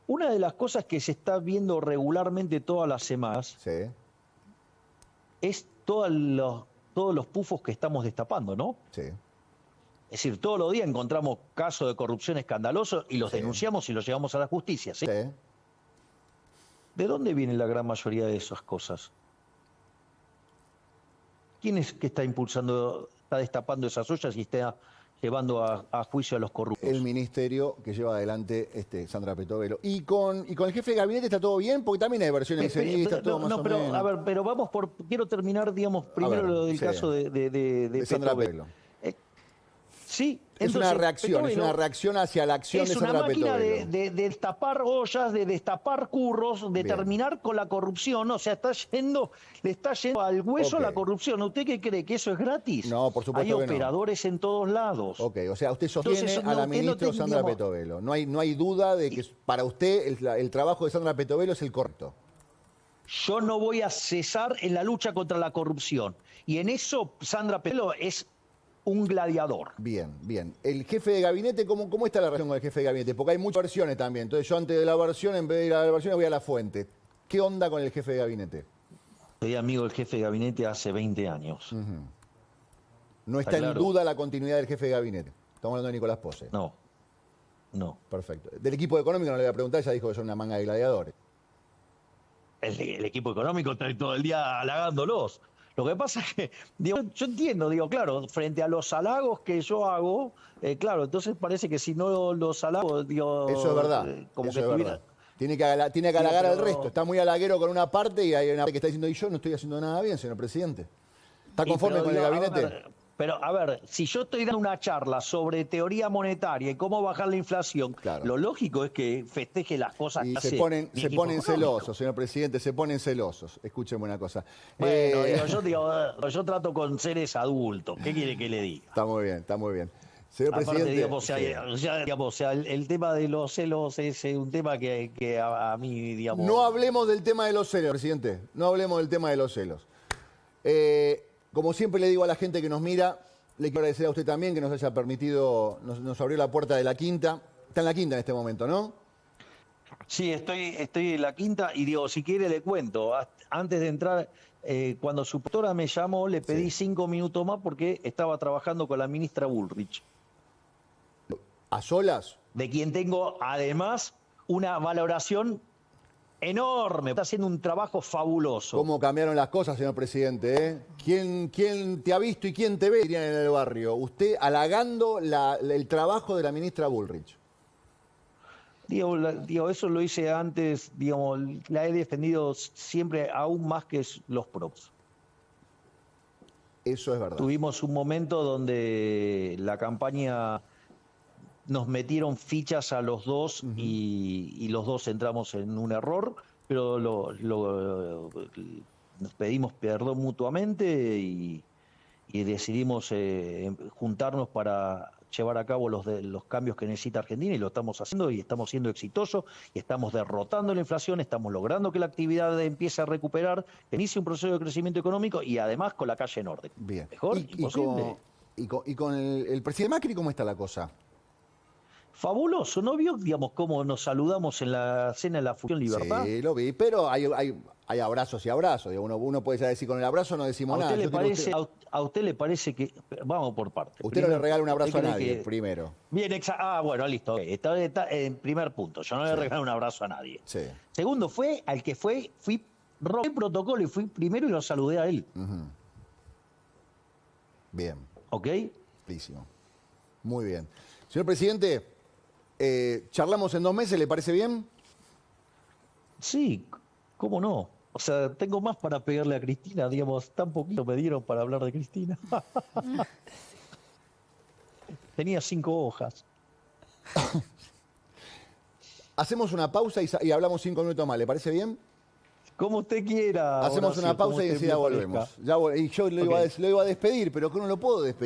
S2: Una de las cosas que se está viendo regularmente todas las semanas es todos los pufos que estamos destapando, ¿no?
S1: Sí.
S2: Es decir, todos los días encontramos casos de corrupción escandalosos y los denunciamos y los llevamos a la justicia, ¿sí?
S1: Sí.
S2: ¿De dónde viene la gran mayoría de esas cosas? ¿Quién es que está destapando esas ollas y está llevando a juicio a los corruptos?
S1: El ministerio que lleva adelante Sandra Petovelo. ¿Y con el jefe de gabinete está todo bien? Porque también hay versiones está todo más o menos.
S2: A ver, pero quiero terminar, digamos, primero lo del caso de
S1: Sandra Petovelo.
S2: Sí.
S1: Es una reacción hacia la acción de Sandra Petovelo.
S2: Es una máquina de destapar ollas, de destapar curros, de terminar con la corrupción. O sea, le está yendo al hueso la corrupción. ¿Usted qué cree? ¿Que eso es gratis?
S1: No, por supuesto que no.
S2: Hay operadores en todos lados.
S1: Ok, o sea, usted sostiene a la ministra Sandra Petovelo. No hay duda de que para usted el trabajo de Sandra Petovelo es el correcto.
S2: Yo no voy a cesar en la lucha contra la corrupción. Y en eso Sandra Petovelo es un gladiador.
S1: Bien. El jefe de gabinete, ¿cómo está la relación con el jefe de gabinete? Porque hay muchas versiones también. Entonces yo antes de la versión, en vez de ir a la versión, voy a la fuente. ¿Qué onda con el jefe de gabinete?
S2: Soy amigo del jefe de gabinete hace 20 años.
S1: No está en duda la continuidad del jefe de gabinete. Estamos hablando de Nicolás Pose.
S2: No.
S1: Perfecto. Del equipo económico no le voy a preguntar, ya dijo que son una manga de gladiadores.
S2: El equipo económico está todo el día halagándolos. Lo que pasa es que, yo entiendo, claro, frente a los halagos que yo hago, claro, entonces parece que si no los halago,
S1: eso es verdad, verdad. Tiene que halagar al resto. Está muy halaguero con una parte y hay una parte que está diciendo, y yo no estoy haciendo nada bien, señor presidente. ¿Está conforme con el gabinete?
S2: Pero, a ver, si yo estoy dando una charla sobre teoría monetaria y cómo bajar la inflación, lo lógico es que festeje las cosas
S1: y
S2: que
S1: se
S2: hace
S1: ponen celosos, señor presidente, se ponen celosos. Escúcheme una cosa.
S2: Bueno, yo trato con seres adultos. ¿Qué quiere que le diga?
S1: Está muy bien. Señor
S2: aparte,
S1: presidente.
S2: el tema de los celos es un tema que a mí, digamos...
S1: No hablemos del tema de los celos, presidente. No hablemos del tema de los celos. Como siempre le digo a la gente que nos mira, le quiero agradecer a usted también que nos haya permitido, nos abrió la puerta de la quinta. Está en la quinta en este momento, ¿no?
S2: Sí, estoy en la quinta y digo, si quiere le cuento. Antes de entrar, cuando su doctora me llamó, le pedí 5 minutos más porque estaba trabajando con la ministra Bullrich.
S1: ¿A solas?
S2: De quien tengo, además, una valoración enorme. Está haciendo un trabajo fabuloso.
S1: ¿Cómo cambiaron las cosas, señor presidente? ¿Quién te ha visto y quién te ve? Dirían en el barrio. Usted halagando el trabajo de la ministra Bullrich.
S2: Digo, eso lo hice antes, digamos, la he defendido siempre aún más que los props.
S1: Eso es verdad.
S2: Tuvimos un momento donde la campaña nos metieron fichas a los dos y los dos entramos en un error, pero nos pedimos perdón mutuamente y decidimos juntarnos para llevar a cabo los cambios que necesita Argentina y lo estamos haciendo y estamos siendo exitosos y estamos derrotando la inflación, estamos logrando que la actividad empiece a recuperar, que inicie un proceso de crecimiento económico y además con la calle en orden.
S1: Bien.
S2: Mejor imposible.
S1: ¿Y con el presidente Macri cómo está la cosa?
S2: Fabuloso, ¿no vio, digamos, cómo nos saludamos en la cena de la Función Libertad?
S1: Sí, lo vi, pero hay abrazos y abrazos. Digo, uno puede ya decir con el abrazo no decimos
S2: ¿A
S1: nada.
S2: usted, le
S1: Yo quiero que
S2: parece, a usted le parece que... Vamos por partes.
S1: usted no le regala un abrazo a
S2: ¿usted cree
S1: nadie,
S2: que-
S1: primero.
S2: Bien, bueno, listo. Está en primer punto. Yo no le regalo un abrazo a nadie.
S1: Sí.
S2: Segundo, fui rompí el protocolo y fui primero y lo saludé a él.
S1: Bien,
S2: ¿Ok?
S1: listo. Muy bien. Señor presidente, charlamos en 2 meses, ¿le parece bien?
S2: Sí, ¿cómo no? O sea, tengo más para pegarle a Cristina, digamos, tan poquito me dieron para hablar de Cristina. Tenía 5 hojas.
S1: Hacemos una pausa y hablamos 5 minutos más, ¿le parece bien?
S2: Como usted quiera.
S1: Hacemos
S2: Horacio,
S1: una
S2: como
S1: pausa y
S2: usted
S1: enseguida
S2: me
S1: volvemos.
S2: parezca.
S1: Y yo lo iba a despedir, pero que no lo puedo despedir.